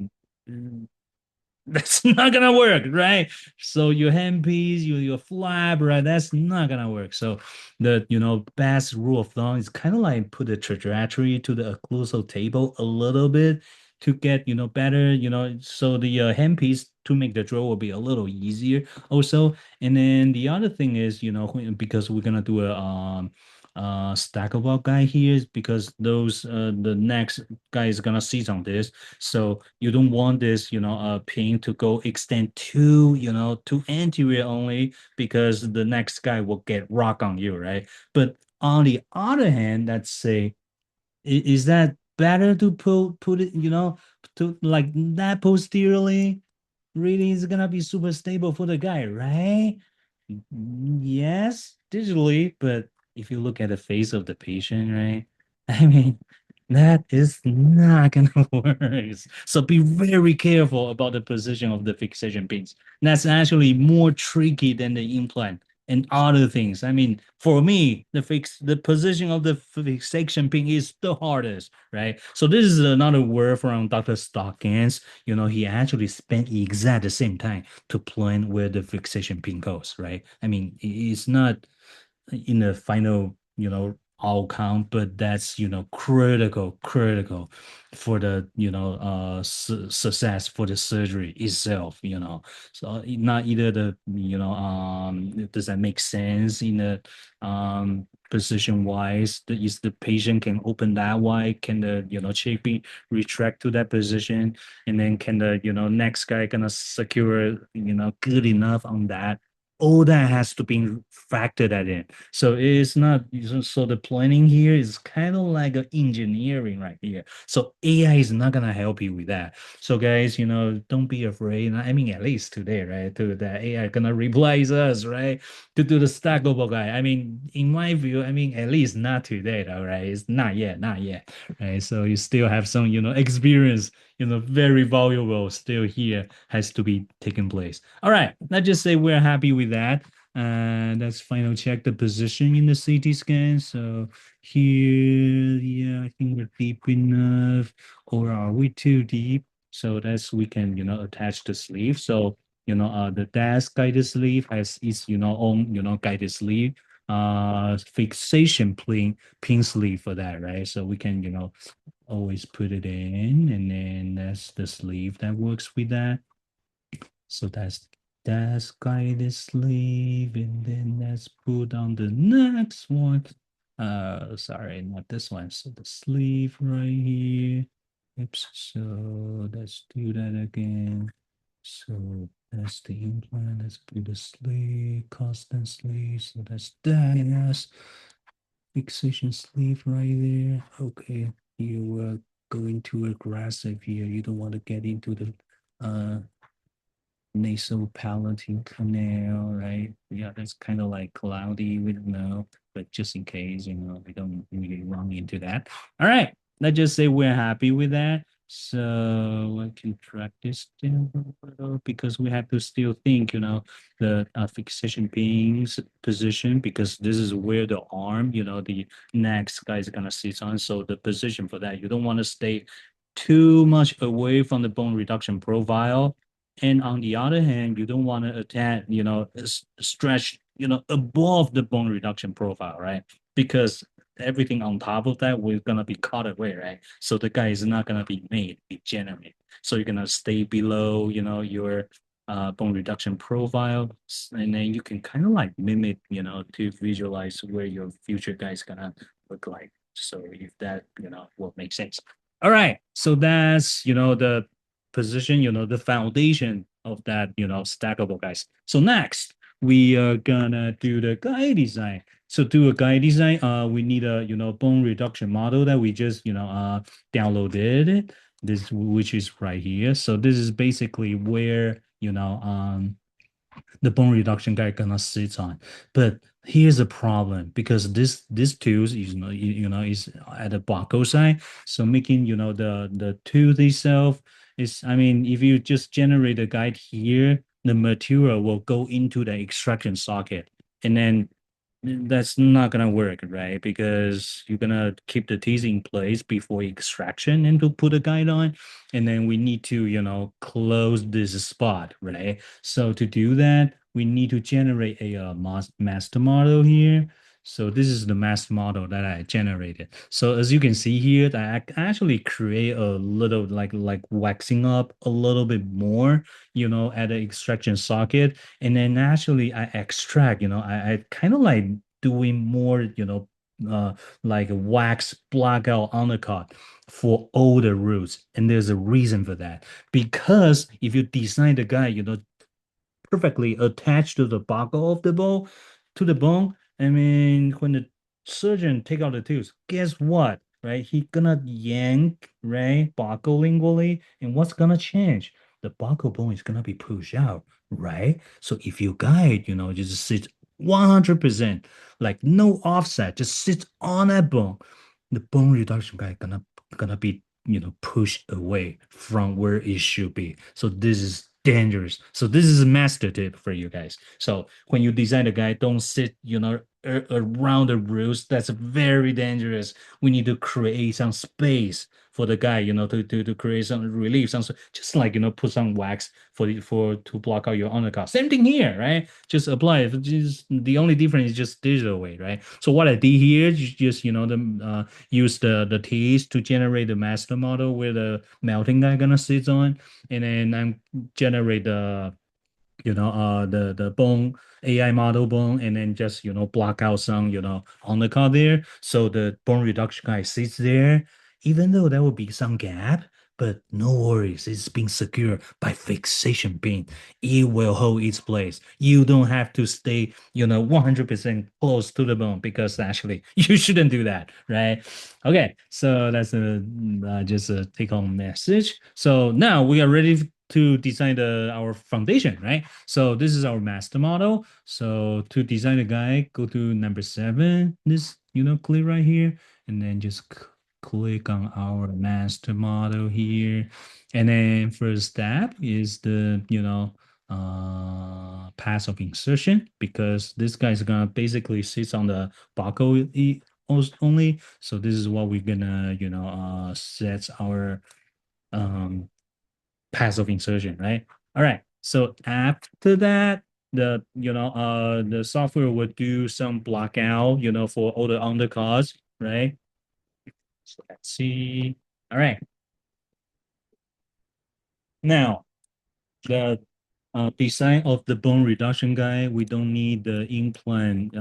That's not gonna work, right? So your handpiece, your flap, right? That's not gonna work. So the best rule of thumb is kind of like put the trajectory to the occlusal table a little bit to get better, so the handpiece to make the draw will be a little easier also. And then the other thing is, because we're gonna do a stackable guy here, is because those the next guy is gonna see on this. So you don't want this, pin to go extend to anterior only because the next guy will get rock on you, right? But on the other hand, let's say, is that better to put it, to like that posteriorly? Really is gonna be super stable for the guy, right? Yes, digitally, but if you look at the face of the patient, right? I mean, that is not gonna work. So be very careful about the position of the fixation pins. That's actually more tricky than the implant and other things. I mean, for me, the position of the fixation pin is the hardest, right? So this is another word from Dr. Stockens. He actually spent exact the same time to plan where the fixation pin goes, right? I mean, it's not in the final, outcome, but that's, critical for the, success for the surgery itself, So not either the, does that make sense in the position wise? Is the patient can open that wide? Can the, chick be retract to that position? And then can the, next guy gonna secure, good enough on that? All that has to be factored that in. So it's not so the planning here is kind of like an engineering right here. So AI is not gonna help you with that. So guys, don't be afraid. I mean, at least today, right? To that AI gonna replace us, right? To do the stackable guy. I mean, in my view, I mean, at least not today, though, right? It's not yet, right? So you still have some, experience, very valuable still here has to be taken place. All right, let's just say we're happy with that. And let's final check the position in the CT scan. So here, yeah, I think we're deep enough, or are we too deep? So that's we can, attach the sleeve. So, the dash guided sleeve has its, own, guided sleeve, fixation pin sleeve for that, right? So we can, always put it in, and then that's the sleeve that works with that. So that's guided sleeve, and then let's put on the next one. Sorry, not this one. So the sleeve right here. Oops. So let's do that again. So that's the implant. Let's put the sleeve, constant sleeve. So that's that. Yes. Fixation sleeve right there. Okay. You are going too aggressive here. You don't want to get into the nasal palatine canal, right? Yeah, that's kind of like cloudy. We don't know, but just in case, we don't really run into that. All right, let's just say we're happy with that. So I can track this down a little because we have to still think, the fixation pins position because this is where the arm, the next guy is gonna sit on. So the position for that, you don't want to stay too much away from the bone reduction profile, and on the other hand, you don't want to attach, stretch, above the bone reduction profile, right? Because everything on top of that we're gonna be cut away, right? So the guy is not gonna be made, be generated. So you're gonna stay below, your bone reduction profile, and then you can kind of like mimic, to visualize where your future guy is gonna look like. So if that, will make sense. All right. So that's, the position, the foundation of that, stackable guys. So next, we are gonna do the guide design. So do a guide design, we need a, bone reduction model that we just, downloaded. This, which is right here. So this is basically where, the bone reduction guy gonna sit on. But here's a problem because this tooth is, is at the buccal side, so making, the tooth itself is, I mean, if you just generate a guide here, the material will go into the extraction socket, and then that's not gonna work, right? Because you're gonna keep the teeth in place before extraction and to put a guide on, and then we need to, close this spot, right? So to do that, we need to generate a master model here. So this is the master model that I generated. So as you can see here, that I actually create a little like waxing up a little bit more, at the extraction socket, and then actually I extract, I kind of like doing more, like a wax blackout undercut for all the roots. And there's a reason for that. Because if you design the guy, perfectly attached to the buckle of the bone, to the bone. I mean, when the surgeon take out the tooth, guess what? Right? He gonna yank, right? Buckle lingually, and what's gonna change? The buckle bone is gonna be pushed out, right? So if you guide, just sit 100%, like no offset, just sit on that bone, the bone reduction guy gonna be, pushed away from where it should be. So this is dangerous. So this is a master tip for you guys. So when you design a guide, don't sit, around the roots. That's very dangerous. We need to create some space for the guy, to create some relief, some just like put some wax for to block out your undercut. Same thing here, right? Just apply it. Just the only difference is just digital way, right? So what I did here is just use the teeth to generate the master model where the melting guy gonna sit on, and then I'm generate the bone AI model bone, and then just block out some on the card there, so the bone reduction guy sits there, even though there will be some gap, but no worries, it's being secured by fixation pin. It will hold its place. You don't have to stay 100% close to the bone, because actually you shouldn't do that, right? Okay, so that's just a take home message. So now we are ready to design our foundation, right? So this is our master model. So to design the guide, go to number 7. This, click right here, and then just click on our master model here. And then first step is the, path of insertion, because this guy is gonna basically sits on the barcode only. So this is what we're gonna, set our um path of insertion, right? All right. So after that, the software would do some block out, for all the undercards, right? So let's see. All right. Now, the design of the bone reduction guide, we don't need the implant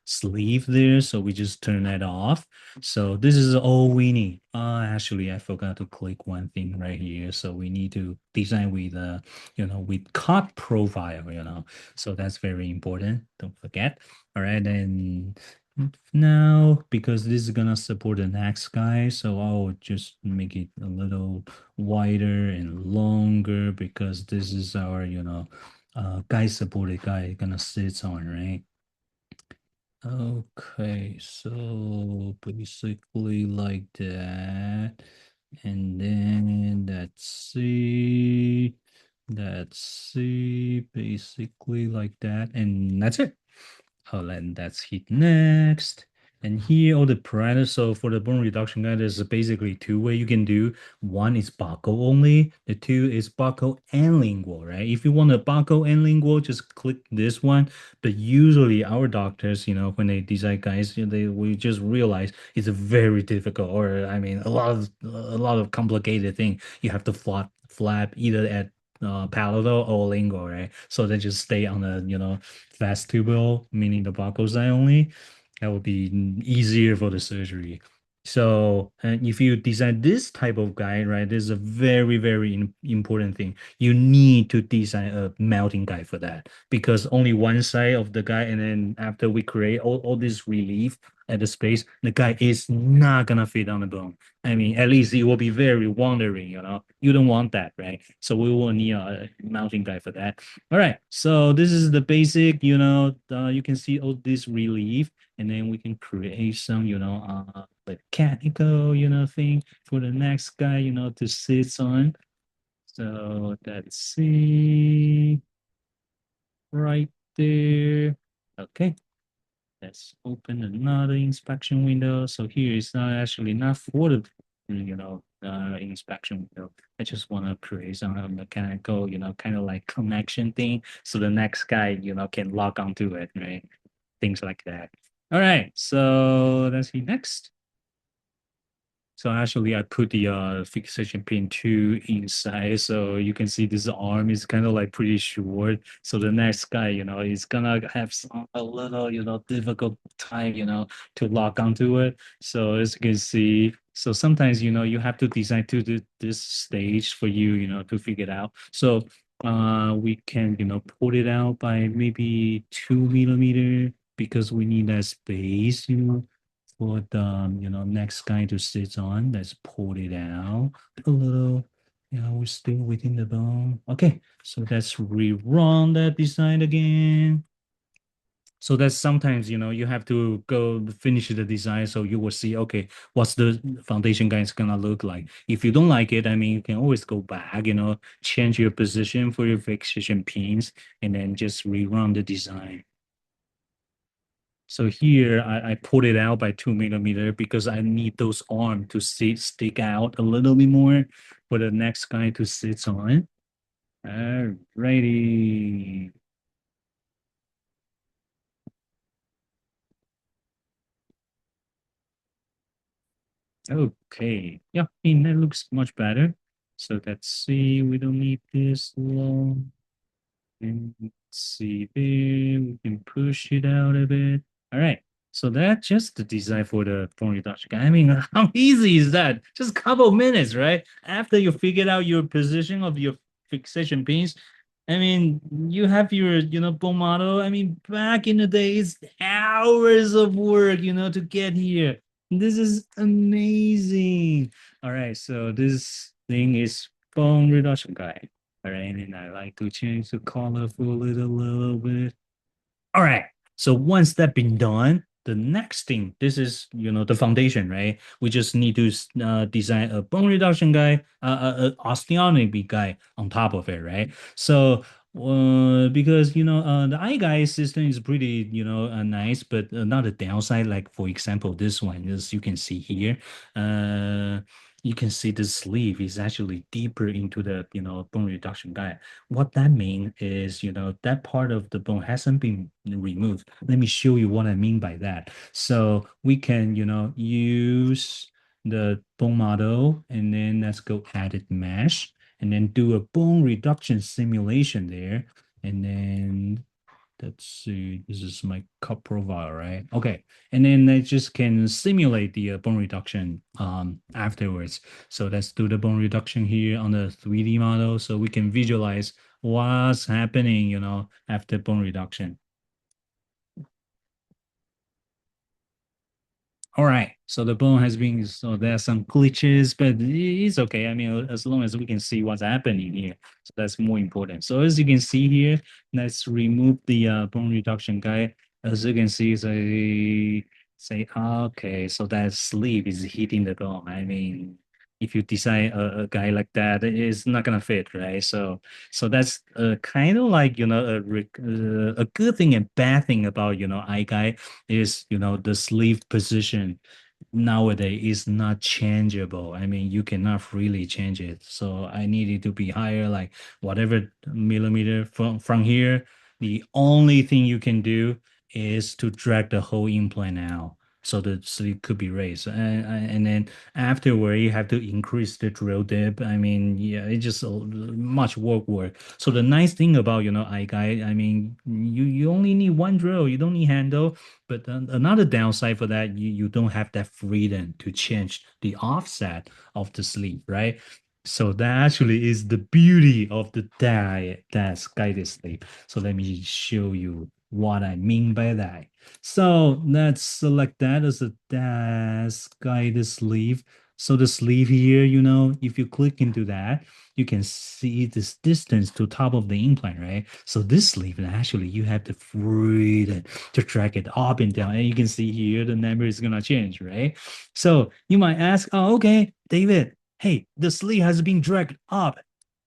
sleeve there, so we just turn that off. So this is all we need. Actually, I forgot to click one thing right here. So we need to design with with cut profile, So that's very important. Don't forget. All right, and now, because this is gonna support the next guy, so I'll just make it a little wider and longer, because this is our, guy supported guy gonna sit on, right? Okay, so basically like that. And then that's C, basically like that. And that's it. Then that's hit next. And here all the parameters. So for the bone reduction guide, there's basically two way you can do. One is buccal only. The two is buccal and lingual, right? If you want a buccal and lingual, just click this one. But usually our doctors, when they design guides, we just realize it's a very difficult, or I mean, a lot of complicated thing. You have to flap either at palatal or lingual, right? So they just stay on the vestibule, meaning the buccal side only. That would be easier for the surgery. So, and if you design this type of guide, right, this is a very, very important thing. You need to design a melting guide for that, because only one side of the guide, and then after we create all this relief at the space, the guide is not gonna fit on the bone. I mean, at least it will be very wandering, You don't want that, right? So we will need a mounting guide for that. All right. So this is the basic, you can see all this relief, and then we can create some, mechanical, thing for the next guy, to sit on. So let's see right there. Okay. Let's open another inspection window. So here is not actually not for the inspection window. I just want to create some mechanical, kind of like connection thing, so the next guy, can log onto it, right? Things like that. All right, so let's see next. So actually, I put the fixation pin 2 inside, so you can see this arm is kind of like pretty short. So the next guy, is gonna have a little, difficult time, to lock onto it. So as you can see, so sometimes, you have to design to this stage for you, to figure it out. So we can, pull it out by maybe 2 millimeter, because we need that space, for the next guy to sit on. Let's pull it out a little. We're still within the bone. Okay, so let's rerun that design again. So that's sometimes you have to go finish the design, so you will see, okay, what's the foundation guide gonna look like. If you don't like it, I mean, you can always go back, change your position for your fixation pins, and then just rerun the design. So here I pulled it out by 2 millimeter because I need those arms to stick out a little bit more for the next guy to sit on. Alrighty. Okay. Yeah, I mean, that looks much better. So let's see. We don't need this long. And let's see there. We can push it out a bit. All right. So that's just the design for the phone reduction. I mean, how easy is that? Just a couple of minutes, right? After you figured out your position of your fixation pins, I mean, you have your, bone model. I mean, back in the days, hours of work, to get here. This is amazing. All right. So this thing is bone reduction guide. All right, and I like to change the color for a little bit. All right. So once that been done, the next thing, this is, the foundation, right? We just need to design a bone reduction guy, osteotomy guy on top of it, right? So, because, the eye guy system is pretty, nice, but not a downside. Like, for example, this one, as you can see here, you can see the sleeve is actually deeper into the, bone reduction guy. What that means is, that part of the bone hasn't been removed. Let me show you what I mean by that. So we can, use the bone model and then let's go edit mesh and then do a bone reduction simulation there. And then let's see, this is my cut profile, right? Okay. And then I just can simulate the bone reduction afterwards. So let's do the bone reduction here on the 3D model so we can visualize what's happening, after bone reduction. All right. So the bone has been, so there are some glitches, but it's okay. I mean, as long as we can see what's happening here. So that's more important. So as you can see here, let's remove the bone reduction guide. As you can see, say, okay, so that sleeve is hitting the bone. I mean, if you design a guy like that, it's not gonna fit, right? So that's kind of like, a good thing and bad thing about, eye guy is the sleeve position nowadays is not changeable. I mean, you cannot really change it. So I need it to be higher, like whatever millimeter from here. The only thing you can do is to drag the whole implant out. So the sleeve could be raised, and then afterward you have to increase the drill dip. I mean, yeah, it's just much work. So the nice thing about iGuide, I mean, you only need one drill. You don't need handle. But another downside for that, you don't have that freedom to change the offset of the sleeve, right? So that actually is the beauty of the desk guided sleeve. So let me show you what I mean by that. So let's select that as a desk guided sleeve. So the sleeve here, if you click into that, you can see this distance to top of the implant, right? So this sleeve, actually, you have the freedom to drag it up and down. And you can see here the number is gonna change, right? So you might ask, oh, okay, David, hey, the sleeve has been dragged up.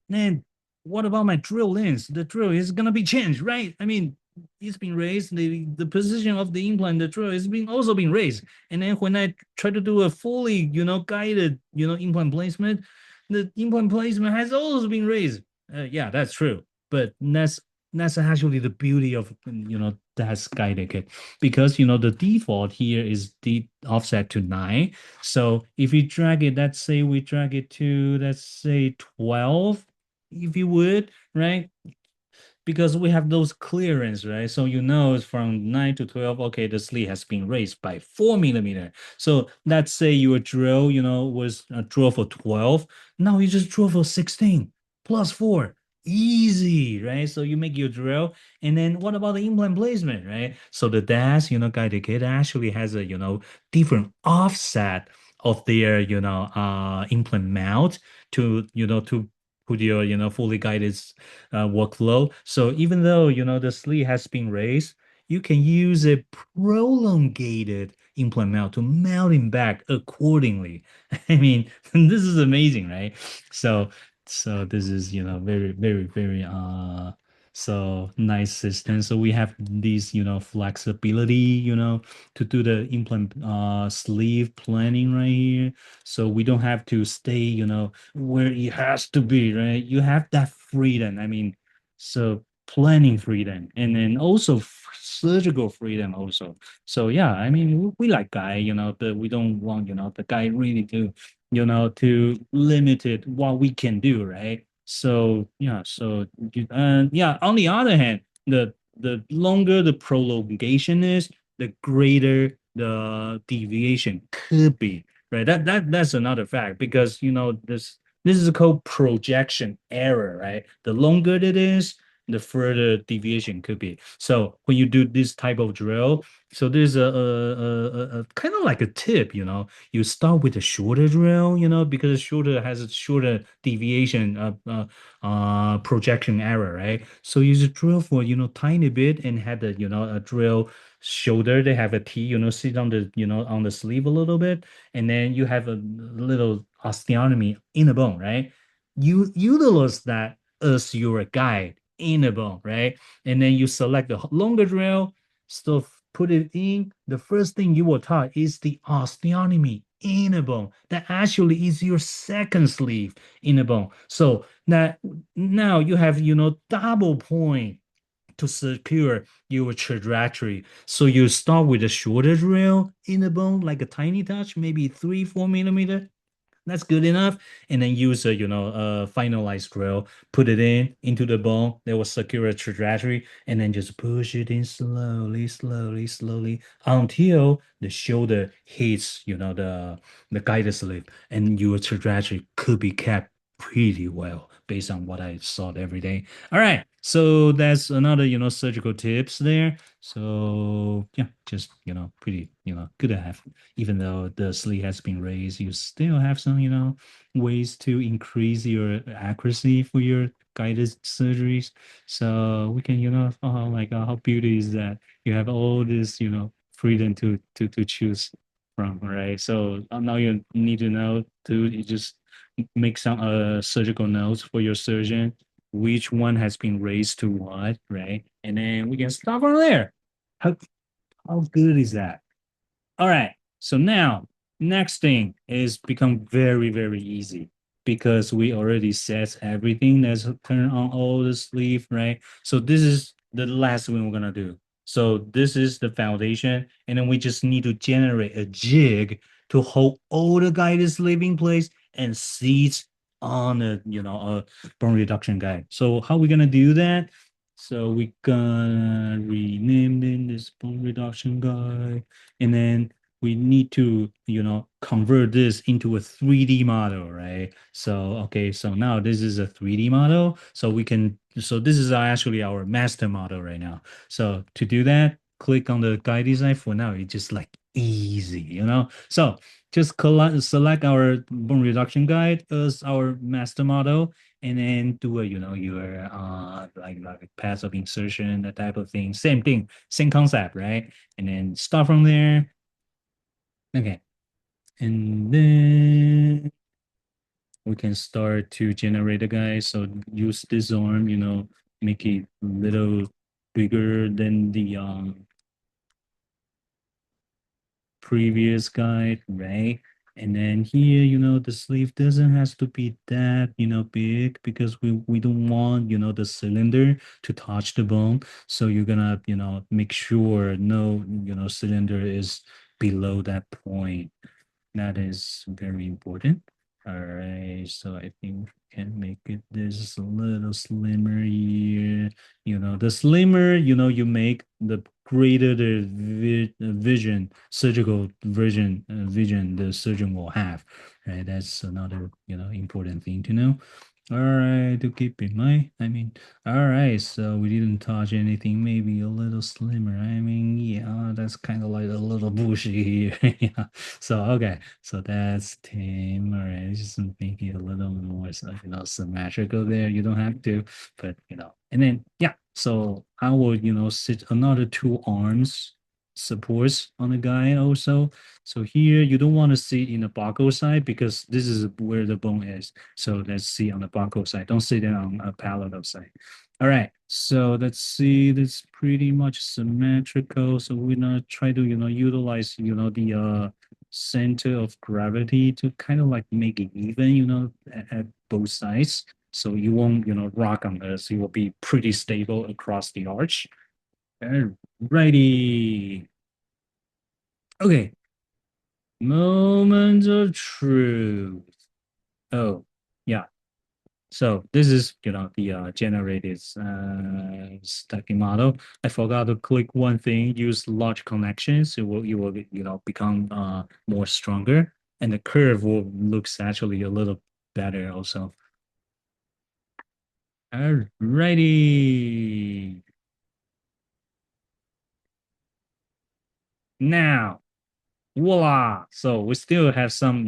Then what about my drill lens? The drill is gonna be changed, right? I mean, it's been raised. The position of the implant, the drill is being also been raised. And then when I try to do a fully, guided, implant placement, the implant placement has also been raised. Yeah, that's true. But that's actually the beauty of that's guided kit because the default here is the offset to 9. So if you drag it, let's say we drag it to, let's say, 12, if you would, right? Because we have those clearance, right? So it's from 9 to 12, okay, the sleeve has been raised by 4 millimeter. So let's say your drill, was a drill for 12. Now you just drill for 16 plus 4. Easy, right? So you make your drill. And then what about the implant placement, right? So the dash, guided kit actually has a, different offset of their, implant mount to, to put your, fully guided workflow. So even though the sleeve has been raised, you can use a prolongated implant mount to mount it back accordingly. I mean, this is amazing, right? So this is very, very, very So nice system. So we have these, flexibility, to do the implant sleeve planning right here. So we don't have to stay, where it has to be, right? You have that freedom. I mean, so planning freedom and then also surgical freedom also. So yeah, I mean, we like guy, but we don't want, the guy really to, to limit it what we can do, right? So yeah, so yeah, on the other hand, the longer the prolongation is, the greater the deviation could be, right? That's another fact because this is called projection error, right? The longer it is, the further deviation could be. So when you do this type of drill, so there's a kind of like a tip, you start with a shorter drill, because shorter has a shorter deviation projection error, right? So you just drill for, tiny bit and have the, a drill shoulder. They have a T, sit on the, on the sleeve a little bit, and then you have a little osteotomy in the bone, right? You utilize that as your guide in the bone, right? And then you select the longer drill, so put it in. The first thing you will taught is the osteotomy in a bone. That actually is your second sleeve in a bone. So that now you have, double point to secure your trajectory. So you start with a shorter drill in the bone, like a tiny touch, maybe 3-4 millimeter. That's good enough. And then use a, finalized drill, put it into the bone that will secure a trajectory, and then just push it in slowly, slowly, slowly until the shoulder hits, the guided sleeve, and your trajectory could be kept pretty well based on what I saw every day. All right. So that's another, surgical tips there. So yeah, just, pretty, good to have even though the sleeve has been raised, you still have some, ways to increase your accuracy for your guided surgeries. So we can, like how beauty is that you have all this, freedom to choose from, right? So now you need to know to you just make some surgical notes for your surgeon, which one has been raised to what, right? And then we can start from there. How how good is that? All right. So now, next thing is become very, very easy because we already set everything that's turn on all the sleeve, right? So this is the last one we're gonna do. So this is the foundation, and then we just need to generate a jig to hold all the guided sleeve in place and seats on a a bone reduction guide. So how we gonna do that? So we gonna rename this bone reduction guide, and then we need to convert this into a 3D model, right? So okay, so now this is a 3D model, so we can so this is actually our master model right now. So to do that, click on the guide design. For now it's just like easy, so just select our bone reduction guide as our master model, and then do a your like path of insertion, that type of thing, same thing, same concept, right? And then start from there. Okay. And then we can start to generate a guy. So use this arm, make it a little bigger than the previous guide, right? And then here, the sleeve doesn't has to be that, big because we don't want, the cylinder to touch the bone. So you're gonna, make sure no, cylinder is below that point. That is very important. All right, so I think we can make it this a little slimmer here. The slimmer, you make, the greater the vision, surgical vision the surgeon will have, right? That's another, important thing to know. All right, to keep in mind. I mean, all right, so we didn't touch anything, maybe a little slimmer. I mean, yeah, that's kind of like a little bushy here. Yeah. So, okay, so that's 10. All right, just make it a little more, so, symmetrical there. You don't have to, but, and then, yeah, so I will, sit another two arms supports on the guide also. So here you don't want to sit in the buccal side because this is where the bone is. So let's see on the buccal side. Don't sit there on a palatal side. All right. So let's see. That's pretty much symmetrical. So we're gonna try to utilize the center of gravity to kind of like make it even at both sides. So you won't rock on this. You will be pretty stable across the arch. Alrighty. Okay. Moment of truth. Oh, yeah. So this is, the generated stacking model. I forgot to click one thing, use large connections. It will become more stronger, and the curve will looks actually a little better also. Alrighty. Now. Voila. So we still have some,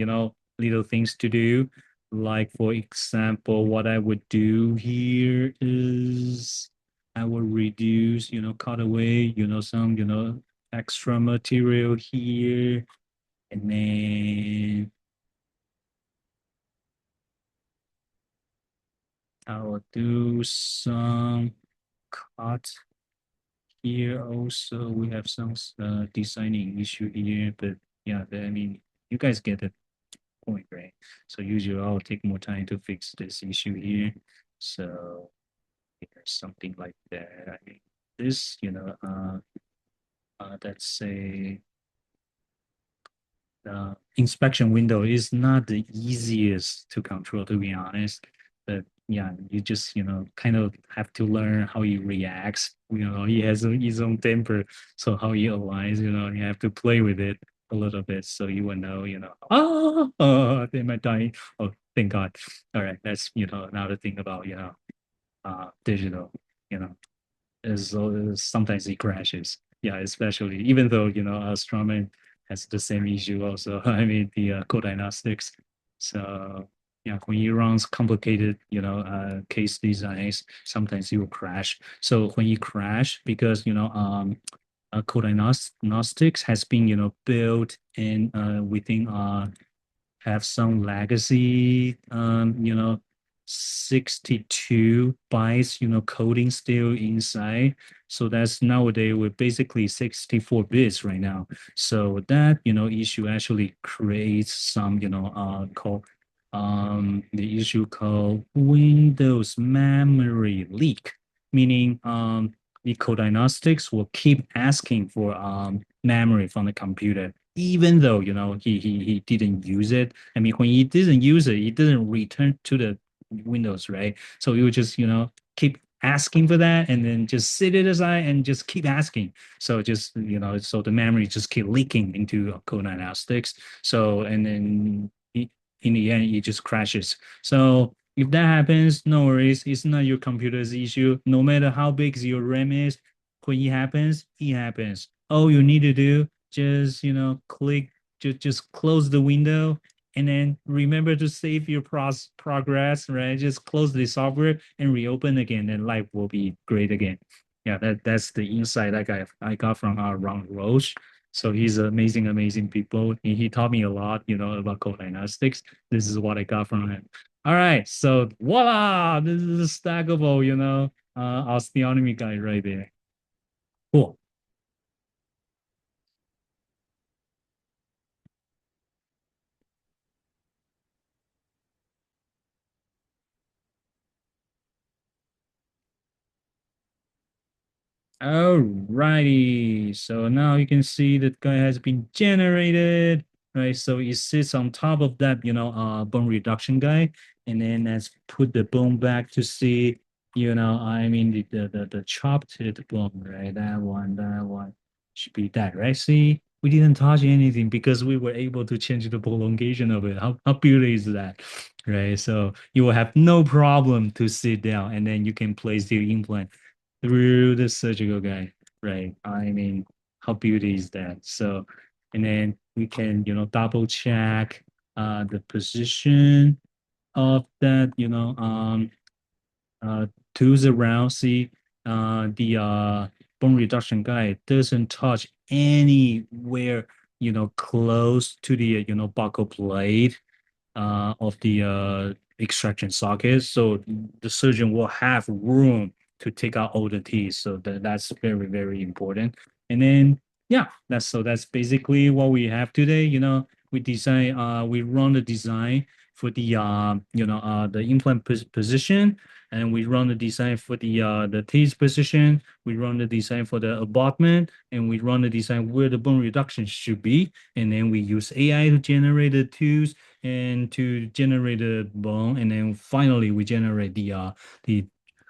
little things to do. Like for example, what I would do here is I will reduce, cut away, some, extra material here. And then I will do some cut here also. We have some designing issue here, but yeah, I mean, you guys get it point, right? So usually I'll take more time to fix this issue here. So there's something like that. I mean, this, let's say the inspection window is not the easiest to control, to be honest. But yeah, you just, kind of have to learn how he reacts. He has his own temper. So how he aligns, you have to play with it a little bit so you will know, they might die. Oh, thank God. All right, that's, another thing about, digital, you know is sometimes it crashes. Yeah, especially even though Strawman has the same issue also. I mean the coDiagnostiX. So yeah, when you run complicated case designs, sometimes it will crash. So when you crash, because coDiagnostiX has been built in within have some legacy, 62 bytes, coding still inside. So that's nowadays we're basically 64 bits right now. So that, issue actually creates some, called the issue called Windows memory leak, meaning the coDiagnostics will keep asking for memory from the computer, even though he didn't use it. I mean, when he didn't use it, he didn't return to the Windows, right? So you would just keep asking for that, and then just sit it aside and just keep asking. So just so the memory just keep leaking into coDiagnostics. So and then in the end, it just crashes. So if that happens, no worries. It's not your computer's issue. No matter how big your RAM is, when it happens, it happens. All you need to do, just click, just close the window, and then remember to save your progress, right? Just close the software and reopen again, and life will be great again. Yeah, that's the insight I got from our Ron Roche. So he's amazing, amazing people. He taught me a lot, about coDiagnostics. This is what I got from him. All right, so voila, this is a stackable, osteotomy guy right there. Cool. Alrighty, so now you can see that guy has been generated, right? So it sits on top of that, bone reduction guy, and then let's put the bone back to see, I mean the chopped bone, right? That one should be that, right? See, we didn't touch anything because we were able to change the prolongation of it. How beautiful is that, right? So you will have no problem to sit down, and then you can place the implant through the surgical guide, right? I mean, how beauty is that? So, and then we can, double check the position of that, uh, tools around. See, the bone reduction guide doesn't touch anywhere, close to the, buccal plate of the extraction socket. So the surgeon will have room to take out all the teeth. So that's very, very important. And then, yeah, that's basically what we have today. We run the design for the, the implant position, and we run the design for the teeth position. We run the design for the abutment, and we run the design where the bone reduction should be. And then we use AI to generate the tools and to generate the bone, and then finally we generate the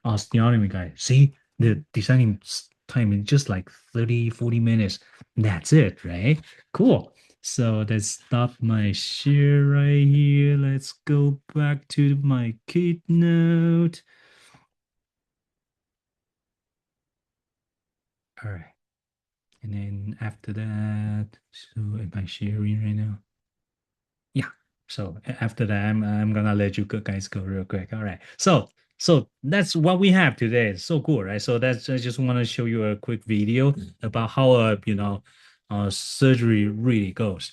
osteotomy guide. See, the designing time is just like 30-40 minutes. That's it, right? Cool. So let's stop my share right here. Let's go back to my keynote. All right. And then after that, so am I sharing right now? Yeah. So after that, I'm gonna let you guys go real quick. All right. So that's what we have today. It's so cool, right? So that's I just want to show you a quick video about how surgery really goes.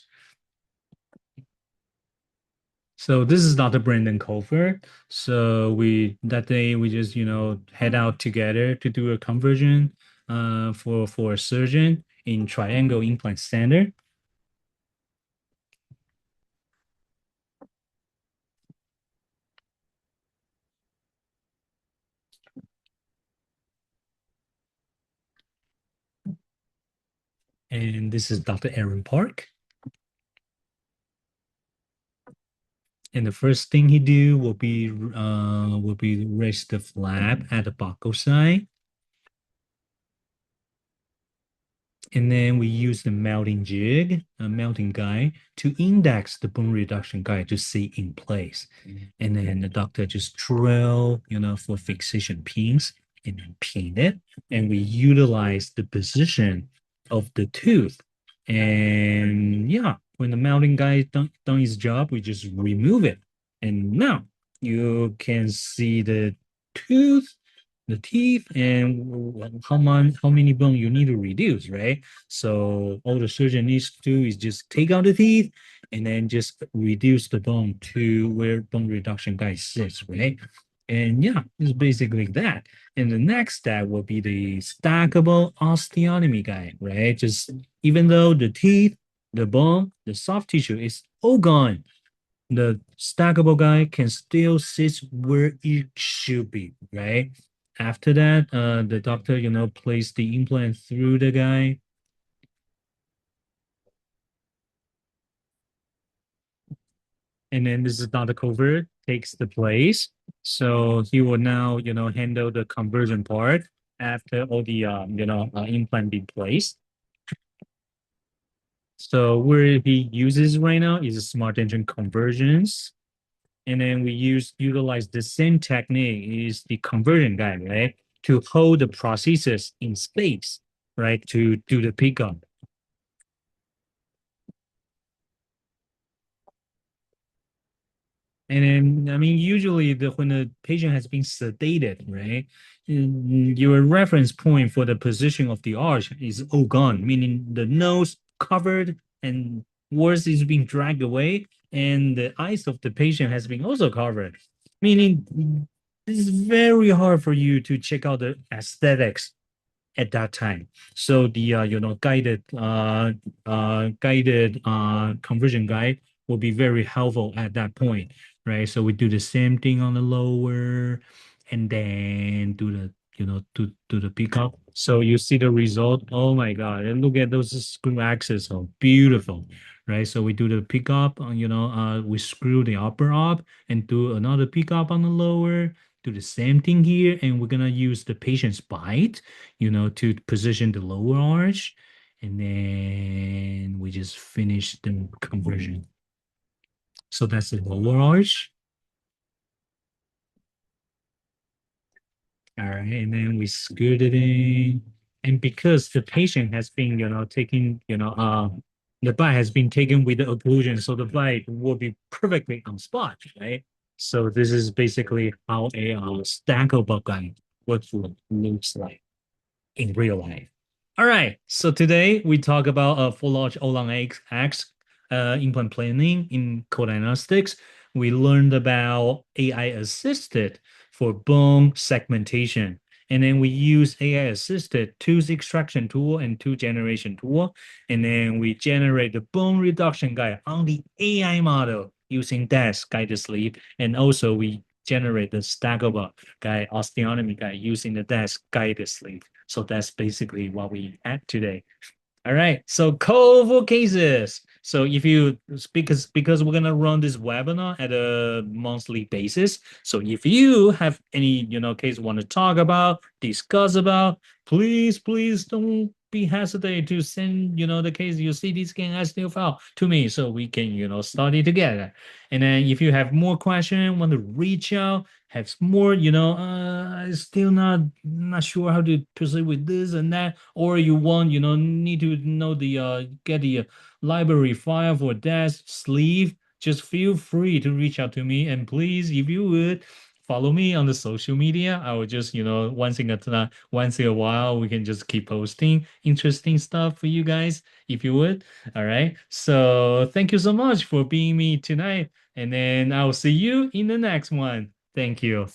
So this is Dr. Brendan Colford. So we that day we just head out together to do a conversion for a surgeon in triangle implant center. And this is Dr. Aaron Park. And the first thing he do will be raise the flap at the buccal side. And then we use the melting jig, a melting guide, to index the bone reduction guide to see in place. And then the doctor just drill, for fixation pins and then pin it. And we utilize the position of the tooth. And yeah, when the melting guide done his job, we just remove it. And now you can see tooth the teeth and how many bone you need to reduce, right? So all the surgeon needs to do is just take out the teeth and then just reduce the bone to where bone reduction guide sits, right? And yeah, it's basically that. And the next step will be the stackable osteotomy guide, right? Just even though the teeth, the bone, the soft tissue is all gone, the stackable guy can still sit where it should be, right? After that, the doctor, place the implant through the guy. And then this is not the covert, takes the place. So he will now, handle the conversion part after all the, implant be placed. So where he uses right now is smart engine conversions. And then we utilize the same technique is the conversion guide, right? To hold the prosthesis in space, right? To do the pickup. And then, I mean, usually when the patient has been sedated, right? Your reference point for the position of the arch is all gone, meaning the nose covered and worse is being dragged away, and the eyes of the patient has been also covered, meaning it's very hard for you to check out the aesthetics at that time. So the guided conversion guide will be very helpful at that point, right? So we do the same thing on the lower, and then do the do the pickup. So you see the result. Oh my God! And look at those screw axes, so beautiful, right? So we do the pickup. We screw the upper up and do another pickup on the lower. Do the same thing here, and we're gonna use the patient's bite to position the lower arch. And then we just finish the conversion. So that's the lower arch. All right. And then we screwed it in. And because the patient has been, taking, the bite has been taken with the occlusion, so the bite will be perfectly on spot, right? So this is basically how a stackable guide looks like in real life. All right. So today we talk about full large Olang X implant planning in coDiagnostiX. We learned about AI assisted for bone segmentation. And then we use AI assisted tooth extraction tool and tooth generation tool. And then we generate the bone reduction guide on the AI model using DAS guided sleeve. And also we generate the stackable guide, osteotomy guide using the DAS guided sleeve. So that's basically what we had today. All right. So cold cases. So if you because we're gonna run this webinar at a monthly basis. So if you have any case you want to talk about, discuss about, please don't be hesitate to send the case your CT scan STL file to me so we can study together. And then if you have more question, want to reach out, have more still not sure how to proceed with this and that, or you want need to know the get the library file for that sleeve, just feel free to reach out to me. And please, if you would follow me on the social media, I will just once in a time, once in a while we can just keep posting interesting stuff for you guys if you would. All right, so thank you so much for being me tonight, and then I'll see you in the next one. Thank you.